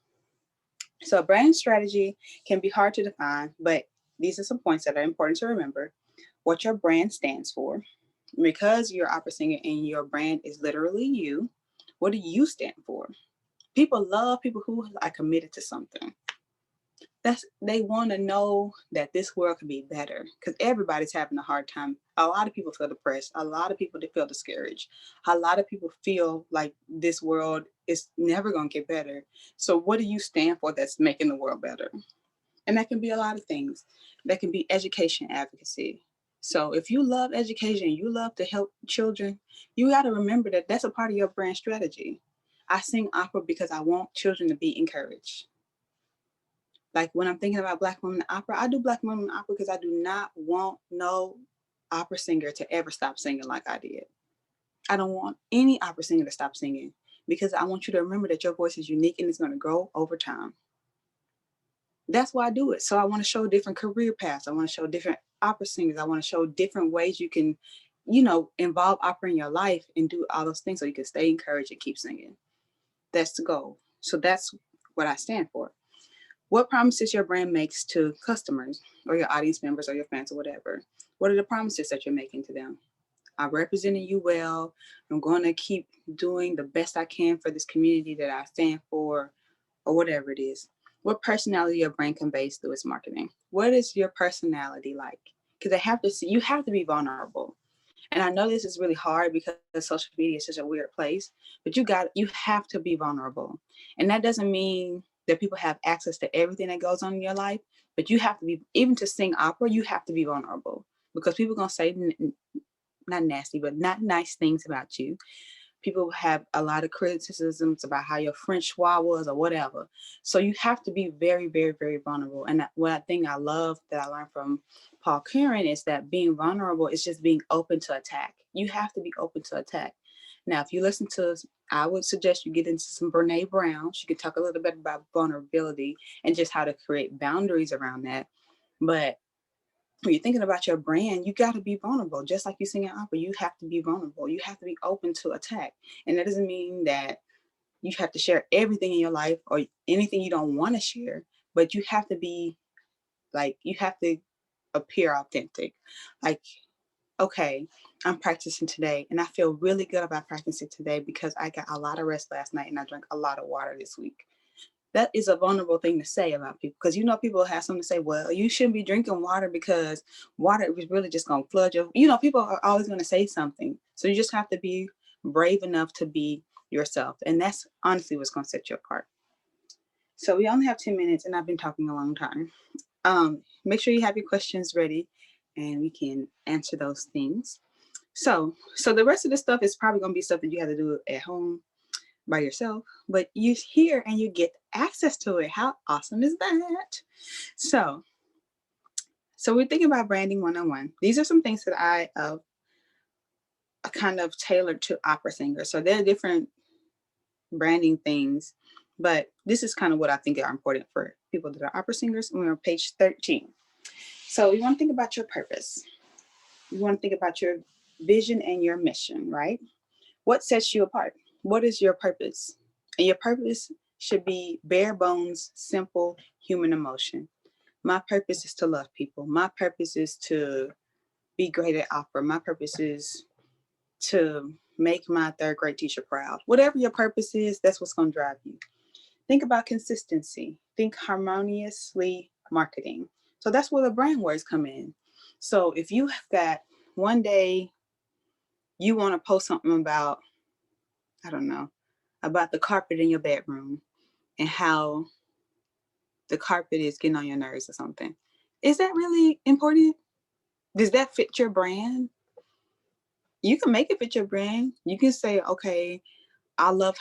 So brand strategy can be hard to define, but these are some points that are important to remember. What your brand stands for. Because you're opera singer and your brand is literally you, what do you stand for? People love people who are committed to something. They want to know that this world can be better, because everybody's having a hard time. A lot of people feel depressed. A lot of people feel discouraged. A lot of people feel like this world is never going to get better. So what do you stand for that's making the world better? And that can be a lot of things. That can be education advocacy. So if you love education, you love to help children, you got to remember that that's a part of your brand strategy. I sing opera because I want children to be encouraged. Like when I'm thinking about Black women in opera, I do Black women in opera because I do not want no opera singer to ever stop singing like I did. I don't want any opera singer to stop singing, because I want you to remember that your voice is unique and it's going to grow over time. That's why I do it. So I want to show different career paths. I want to show different opera singers. I want to show different ways you can, involve opera in your life and do all those things so you can stay encouraged and keep singing. That's the goal. So that's what I stand for. What promises your brand makes to customers or your audience members or your fans or whatever? What are the promises that you're making to them? I'm representing you well. I'm going to keep doing the best I can for this community that I stand for, or whatever it is. What personality your brand conveys through its marketing? What is your personality like? Because you have to be vulnerable. And I know this is really hard because social media is such a weird place, but you have to be vulnerable. And that doesn't mean that people have access to everything that goes on in your life, but you have to be, even to sing opera, you have to be vulnerable, because people are going to say not nasty, but not nice things about you. People have a lot of criticisms about how your French schwa was or whatever. So you have to be very, very, very vulnerable. And one thing I love that I learned from Paul Karen is that being vulnerable is just being open to attack. You have to be open to attack. Now, if you listen to, I would suggest you get into some Brene Brown. She could talk a little bit about vulnerability and just how to create boundaries around that. But when you're thinking about your brand, you got to be vulnerable. Just like you sing in opera, you have to be vulnerable. You have to be open to attack. And that doesn't mean that you have to share everything in your life or anything you don't want to share, but you have to be you have to appear authentic. Like, okay, I'm practicing today and I feel really good about practicing today because I got a lot of rest last night and I drank a lot of water this week. That is a vulnerable thing to say about people, because people have something to say. Well, you shouldn't be drinking water because water is really just going to flood your, people are always going to say something. So you just have to be brave enough to be yourself. And that's honestly what's going to set you apart. So we only have 10 minutes and I've been talking a long time. Make sure you have your questions ready and we can answer those things. So the rest of the stuff is probably going to be stuff that you have to do at home by yourself, but you hear and you get access to it. How awesome is that? So we're thinking about branding 101. These are some things that I kind of tailored to opera singers. So there are different branding things, but this is kind of what I think are important for people that are opera singers. And we're on page 13. So you want to think about your purpose. You want to think about your vision and your mission, right? What sets you apart? What is your purpose? And your purpose should be bare bones, simple human emotion. My purpose is to love people. My purpose is to be great at opera. My purpose is to make my third grade teacher proud. Whatever your purpose is, that's what's going to drive you. Think about consistency. Think harmoniously marketing. So that's where the brand words come in. So if you have got one day you want to post something about, I don't know, about the carpet in your bedroom and how the carpet is getting on your nerves or something. Is that really important? Does that fit your brand? You can make it fit your brand. You can say, okay, I love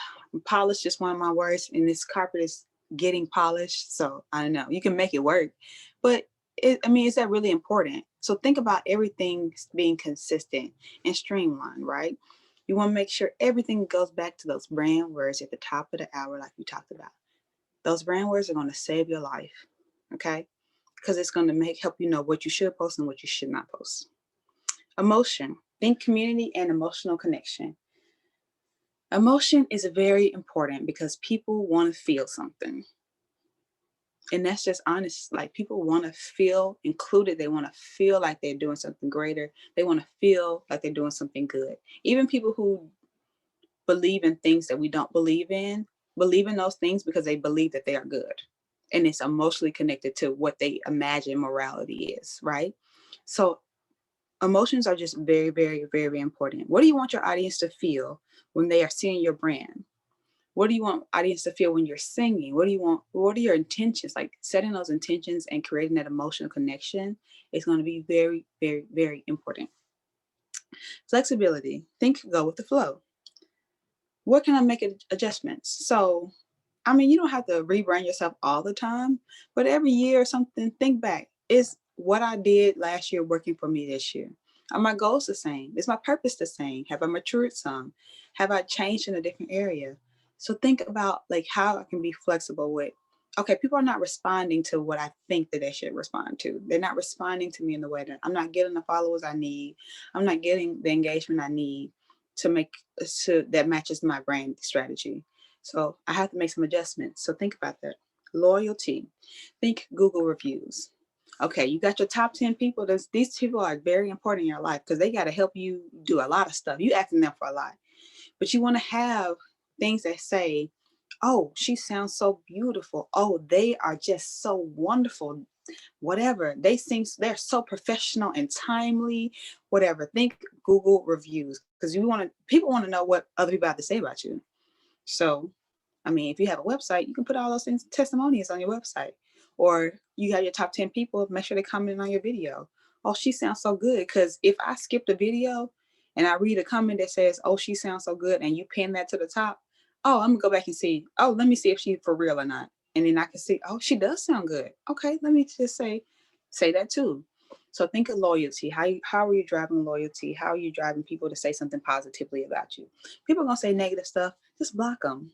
polish, is one of my words, and this carpet is getting polished. So I don't know. You can make it work. But is that really important? So think about everything being consistent and streamlined, right? You want to make sure everything goes back to those brand words at the top of the hour, like we talked about. Those brand words are going to save your life, okay? Because it's going to help you know what you should post and what you should not post. Emotion. Think community and emotional connection. Emotion is very important because people want to feel something. And that's just honest. Like, people want to feel included. They want to feel like they're doing something greater. They want to feel like they're doing something good. Even people who believe in things that we don't believe in those things because they believe that they are good. And it's emotionally connected to what they imagine morality is, right? So emotions are just very, very, very important. What do you want your audience to feel when they are seeing your brand? What do you want audience to feel when you're singing? What are your intentions? Like, setting those intentions and creating that emotional connection is going to be very, very, very important. Flexibility. Think, go with the flow. Where can I make adjustments? So, I mean, you don't have to rebrand yourself all the time, but every year or something, think back. Is what I did last year working for me this year? Are my goals the same? Is my purpose the same? Have I matured some? Have I changed in a different area? So think about like how I can be flexible with, okay, people are not responding to what I think that they should respond to. They're not responding to me in the way that I'm not getting the followers I need. I'm not getting the engagement I need to make that matches my brand strategy. So I have to make some adjustments. So think about that. Loyalty. Think Google reviews. Okay, you got your top 10 people. These people are very important in your life because they got to help you do a lot of stuff. You asking them for a lot. But you want to have things that say, oh, she sounds so beautiful. Oh, they are just so wonderful. Whatever. They're so professional and timely. Whatever. Think Google reviews because people want to know what other people have to say about you. So, I mean, if you have a website, you can put all those things, testimonials on your website. Or you have your top 10 people, make sure they comment on your video. Oh, she sounds so good. Because if I skip the video and I read a comment that says, oh, she sounds so good, and you pin that to the top, oh, I'm going to go back and see, oh, let me see if she's for real or not. And then I can see, oh, she does sound good. Okay, let me just say that too. So think of loyalty. How are you driving loyalty? How are you driving people to say something positively about you? People are going to say negative stuff. Just block them.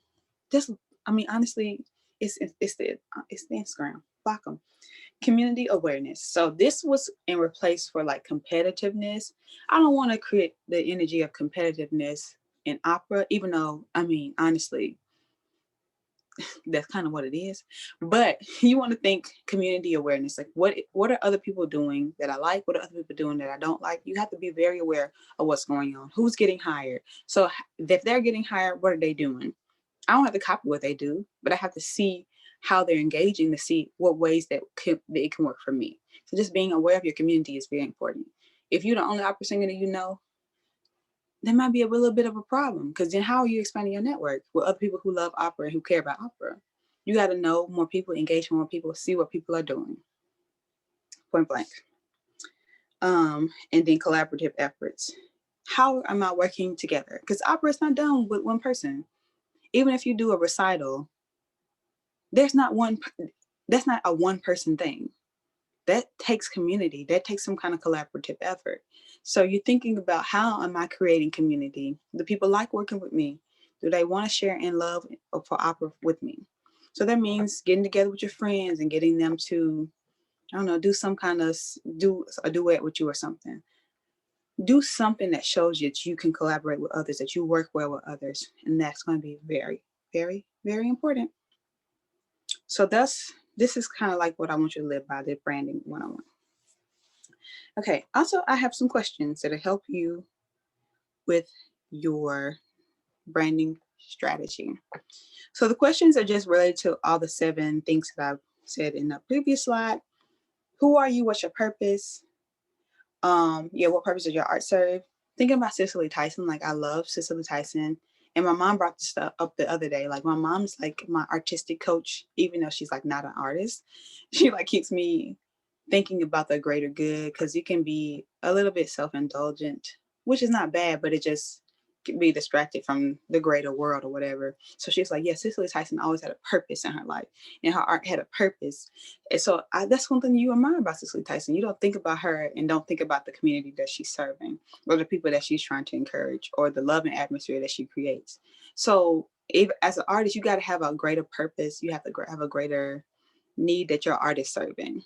Honestly, it's the Instagram. Block them. Community awareness. So this was in replace for like competitiveness. I don't want to create the energy of competitiveness in opera, even though, honestly, that's kind of what it is. But you want to think community awareness. Like, what are other people doing that I like? What are other people doing that I don't like? You have to be very aware of what's going on. Who's getting hired? So if they're getting hired, what are they doing? I don't have to copy what they do, but I have to see how they're engaging to see what ways that it can work for me. So just being aware of your community is very important. If you're the only opera singer that you know, there might be a little bit of a problem, because then how are you expanding your network with other people who love opera and who care about opera? You got to know more people, engage with more people, see what people are doing. Point blank. And then collaborative efforts. How am I working together? Because opera is not done with one person. Even if you do a recital, that's not a one person thing. That takes community. That takes some kind of collaborative effort. So you're thinking about, how am I creating community? Do people like working with me? Do they want to share in love for opera with me? So that means getting together with your friends and getting them to, I don't know, do a duet with you or something. Do something that shows you that you can collaborate with others, that you work well with others. And that's going to be very, very, very important. So this is kind of like what I want you to live by, the branding 101. Okay, also I have some questions that'll help you with your branding strategy. So the questions are just related to all the 7 things that I've said in the previous slide. Who are you? What's your purpose? What purpose does your art serve? Thinking about Cicely Tyson, like, I love Cicely Tyson. And my mom brought this stuff up the other day. Like, my mom's like my artistic coach, even though she's like not an artist. She like keeps me thinking about the greater good, because you can be a little bit self-indulgent, which is not bad, but it just can be distracted from the greater world or whatever. So she's like, yeah, Cicely Tyson always had a purpose in her life, and her art had a purpose. And so that's one thing you admire about Cicely Tyson. You don't think about her and don't think about the community that she's serving, or the people that she's trying to encourage, or the love and atmosphere that she creates. So if, as an artist, you got to have a greater purpose. You have to have a greater need that your art is serving,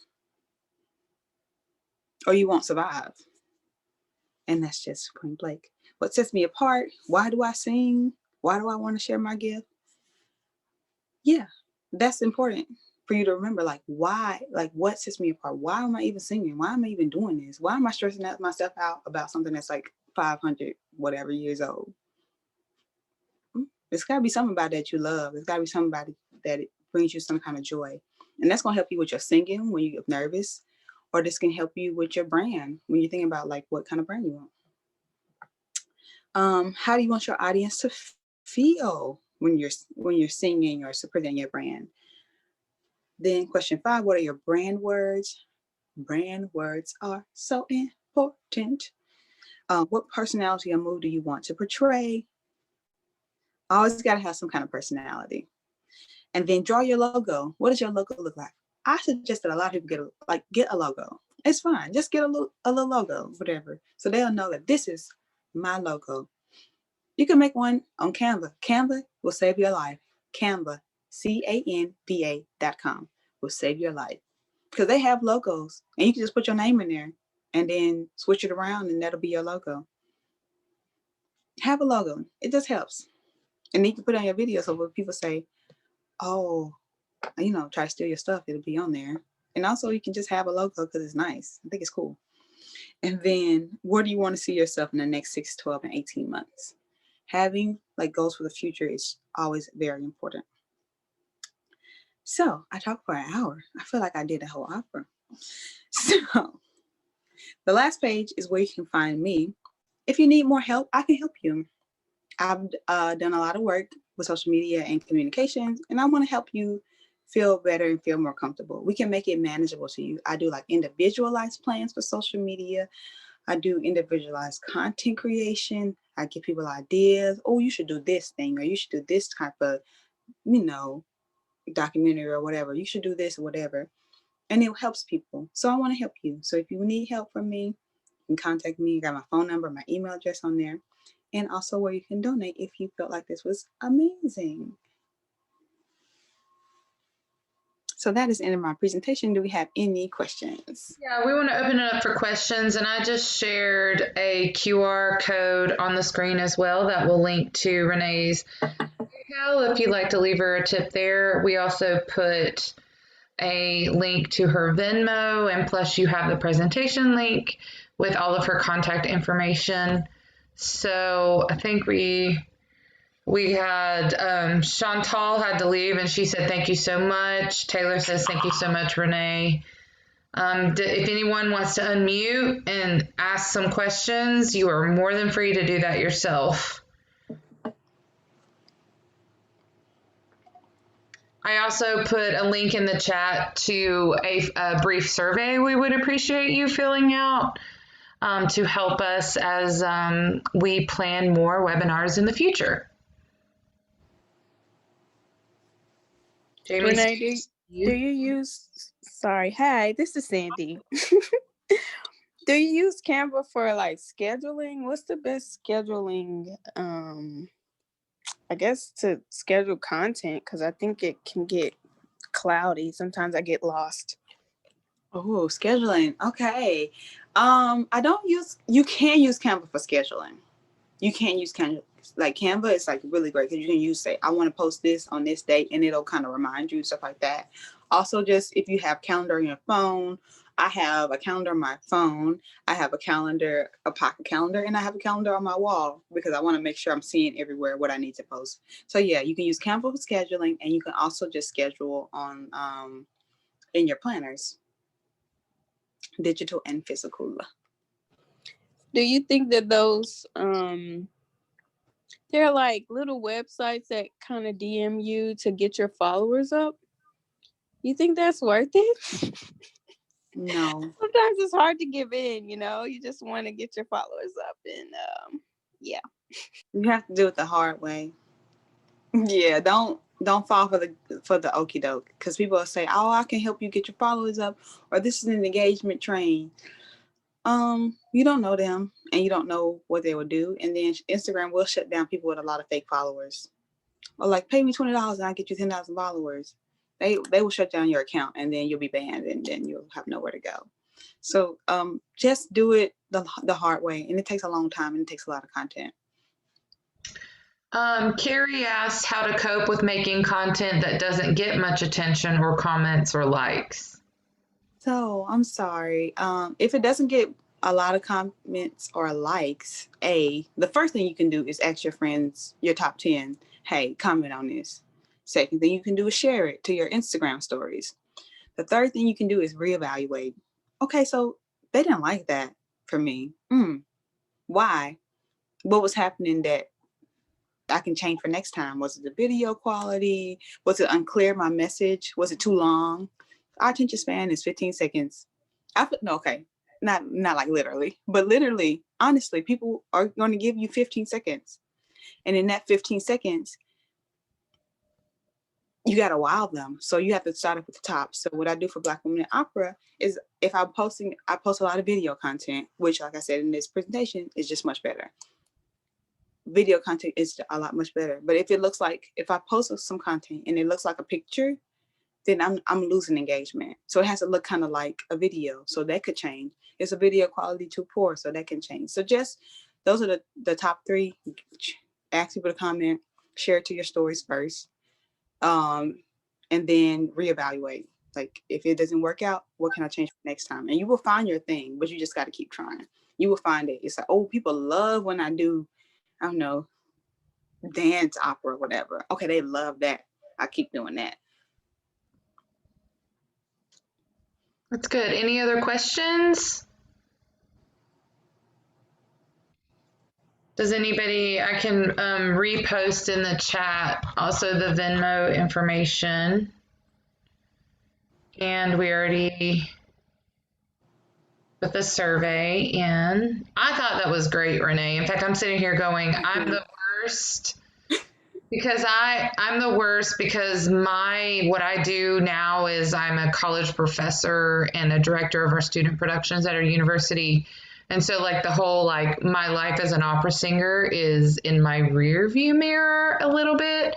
or you won't survive. And that's just point blank. What sets me apart? Why do I sing? Why do I want to share my gift? Yeah, that's important. for you to remember, like, why, like, what sets me apart? Why am I even singing? Why am I even doing this? Why am I stressing myself out about something that's like 500 whatever years old? There's got to be something about that you love. There's got to be something about it that it brings you some kind of joy. And that's going to help you with your singing when you get nervous, or this can help you with your brand when you're thinking about like what kind of brand you want. How do you want your audience to feel when you're singing or presenting your brand? Then question 5, what are your brand words? Brand words are so important. What personality or mood do you want to portray? Always got to have some kind of personality. And then draw your logo. What does your logo look like? I suggest that a lot of people get a logo. It's fine. Just get a little logo, whatever. So they'll know that this is my logo. You can make one on Canva. Canva will save your life. Canva, Canva.com will save your life. Because they have logos and you can just put your name in there and then switch it around and that'll be your logo. Have a logo. It just helps. And you can put it on your video so when people say, oh, try to steal your stuff, it'll be on there. And also you can just have a logo because it's nice. I think it's cool. And then where do you want to see yourself in the next 6, 12, and 18 months? Having like goals for the future is always very important. So I talked for an hour. I feel like I did a whole opera. So the last page is where you can find me. If you need more help, I can help you. I've done a lot of work with social media and communications, and I want to help you feel better and feel more comfortable. We can make it manageable to you. I do like individualized plans for social media. I do individualized content creation. I give people ideas. Oh, you should do this thing, or you should do this type of, documentary or whatever. You should do this or whatever. And it helps people. So I want to help you. So if you need help from me, you can contact me. You got my phone number, my email address on there. And also where you can donate if you felt like this was amazing. So that is the end of my presentation. Do we have any questions? Yeah, we want to open it up for questions, and I just shared a QR code on the screen as well that will link to Renee's PayPal if you'd like to leave her a tip there. We also put a link to her Venmo, and plus you have the presentation link with all of her contact information. So I think we had Chantal had to leave, and she said thank you so much. Taylor says thank you so much, Renee. If anyone wants to unmute and ask some questions, you are more than free to do that yourself. I also put a link in the chat to a brief survey we would appreciate you filling out to help us as we plan more webinars in the future. Jamie, Renee, do you use, sorry, hi, this is Sandy. Do you use Canva for like scheduling? What's the best scheduling, I guess, to schedule content? Because I think it can get cloudy. Sometimes I get lost. Oh, scheduling. Okay. I don't use, you can use Canva for scheduling. You can't use Canva. Like Canva is like really great because you can use, say, I want to post this on this date, and it'll kind of remind you, stuff like that. Also, just if you have calendar on your phone, I have a calendar on my phone. I have a calendar, a pocket calendar, and I have a calendar on my wall because I want to make sure I'm seeing everywhere what I need to post. So yeah, you can use Canva for scheduling, and you can also just schedule on in your planners, digital and physical. Do you think that those, they're like little websites that kind of DM you to get your followers up? You think that's worth it? No. Sometimes it's hard to give in, you just want to get your followers up, and yeah. You have to do it the hard way. Yeah, don't fall for the okie doke, because people will say, oh, I can help you get your followers up, or this is an engagement train. You don't know them and you don't know what they will do, and then Instagram will shut down people with a lot of fake followers. Or like, pay me $20 and I'll get you 10,000 followers. They will shut down your account and then you'll be banned and then you'll have nowhere to go. So just do it the hard way, and it takes a long time and it takes a lot of content. Carrie asked how to cope with making content that doesn't get much attention or comments or likes. So I'm sorry. If it doesn't get a lot of comments or likes, the first thing you can do is ask your friends, your top 10, hey, comment on this. Second thing you can do is share it to your Instagram stories. The third thing you can do is reevaluate. Okay, so they didn't like that for me. Why? What was happening that I can change for next time? Was it the video quality? Was it unclear, my message? Was it too long? Our attention span is 15 seconds. No, okay, not like literally, but literally, honestly, people are going to give you 15 seconds. And in that 15 seconds, you got to wow them. So you have to start up at the top. So what I do for Black Women in Opera is if I post a lot of video content, which like I said in this presentation is just much better. Video content is a lot much better. But if I post some content and it looks like a picture, then I'm losing engagement. So it has to look kind of like a video. So that could change. Is a video quality too poor? So that can change. So just those are the top 3. Ask people to comment, share it to your stories first. And then reevaluate. Like if it doesn't work out, what can I change for next time? And you will find your thing, but you just got to keep trying. You will find it. It's like, oh, people love when I do, I don't know, dance opera, whatever. Okay, they love that. I keep doing that. That's good. Any other questions? Does anybody, I can repost in the chat also the Venmo information. And we already put the survey in. I thought that was great, Renee. In fact, I'm sitting here going, I'm the worst because I'm the worst because what I do now is I'm a college professor and a director of our student productions at our university. And so like the whole, like my life as an opera singer is in my rear view mirror a little bit,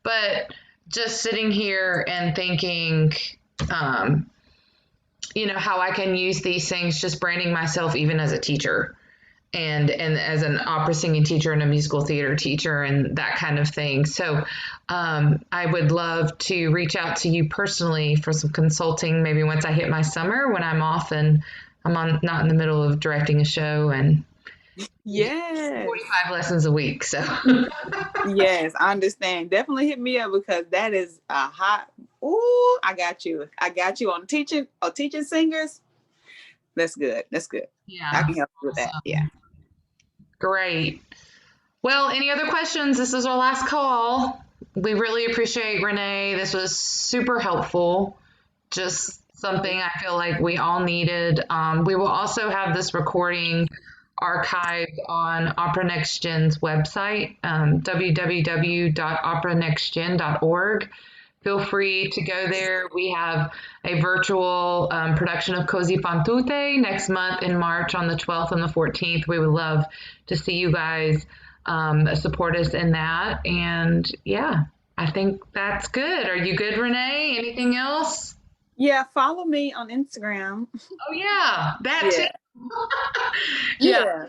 but just sitting here and thinking, how I can use these things, just branding myself even as a teacher and as an opera singing teacher and a musical theater teacher and that kind of thing. So I would love to reach out to you personally for some consulting, maybe once I hit my summer when I'm off and I'm not in the middle of directing a show and 45 lessons a week. So yes, I understand. Definitely hit me up because that is a hot. Ooh, I got you on teaching singers. That's good. yeah, I can help you with that. Yeah. Great. Well, any other questions? This is our last call. We really appreciate Renee. This was super helpful. Just something I feel like we all needed. We will also have this recording archived on Opera NexGen's website, www.operanexgen.org. Feel free to go there. We have a virtual production of Così fan tutte next month in March on the 12th and the 14th. We would love to see you guys support us in that. And yeah, I think that's good. Are you good, Renee? Anything else? Yeah, follow me on Instagram. Oh yeah, that too. Yeah.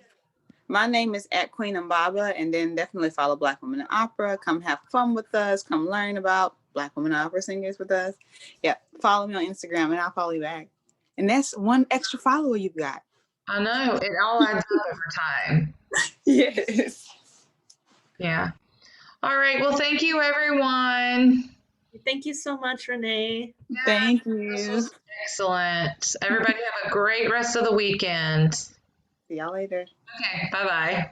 My name is @Queen_Ombaba, and then definitely follow Black Women in Opera. Come have fun with us. Come learn about Black Women in Opera singers with us. Yeah, follow me on Instagram, and I'll follow you back. And that's one extra follower you got. I know. It all adds up over time. Yes. Yeah. All right. Well, thank you, everyone. Thank you so much, Renee. Yeah, Thank you. This was excellent. Everybody have a great rest of the weekend. See y'all later. Okay. Bye-bye.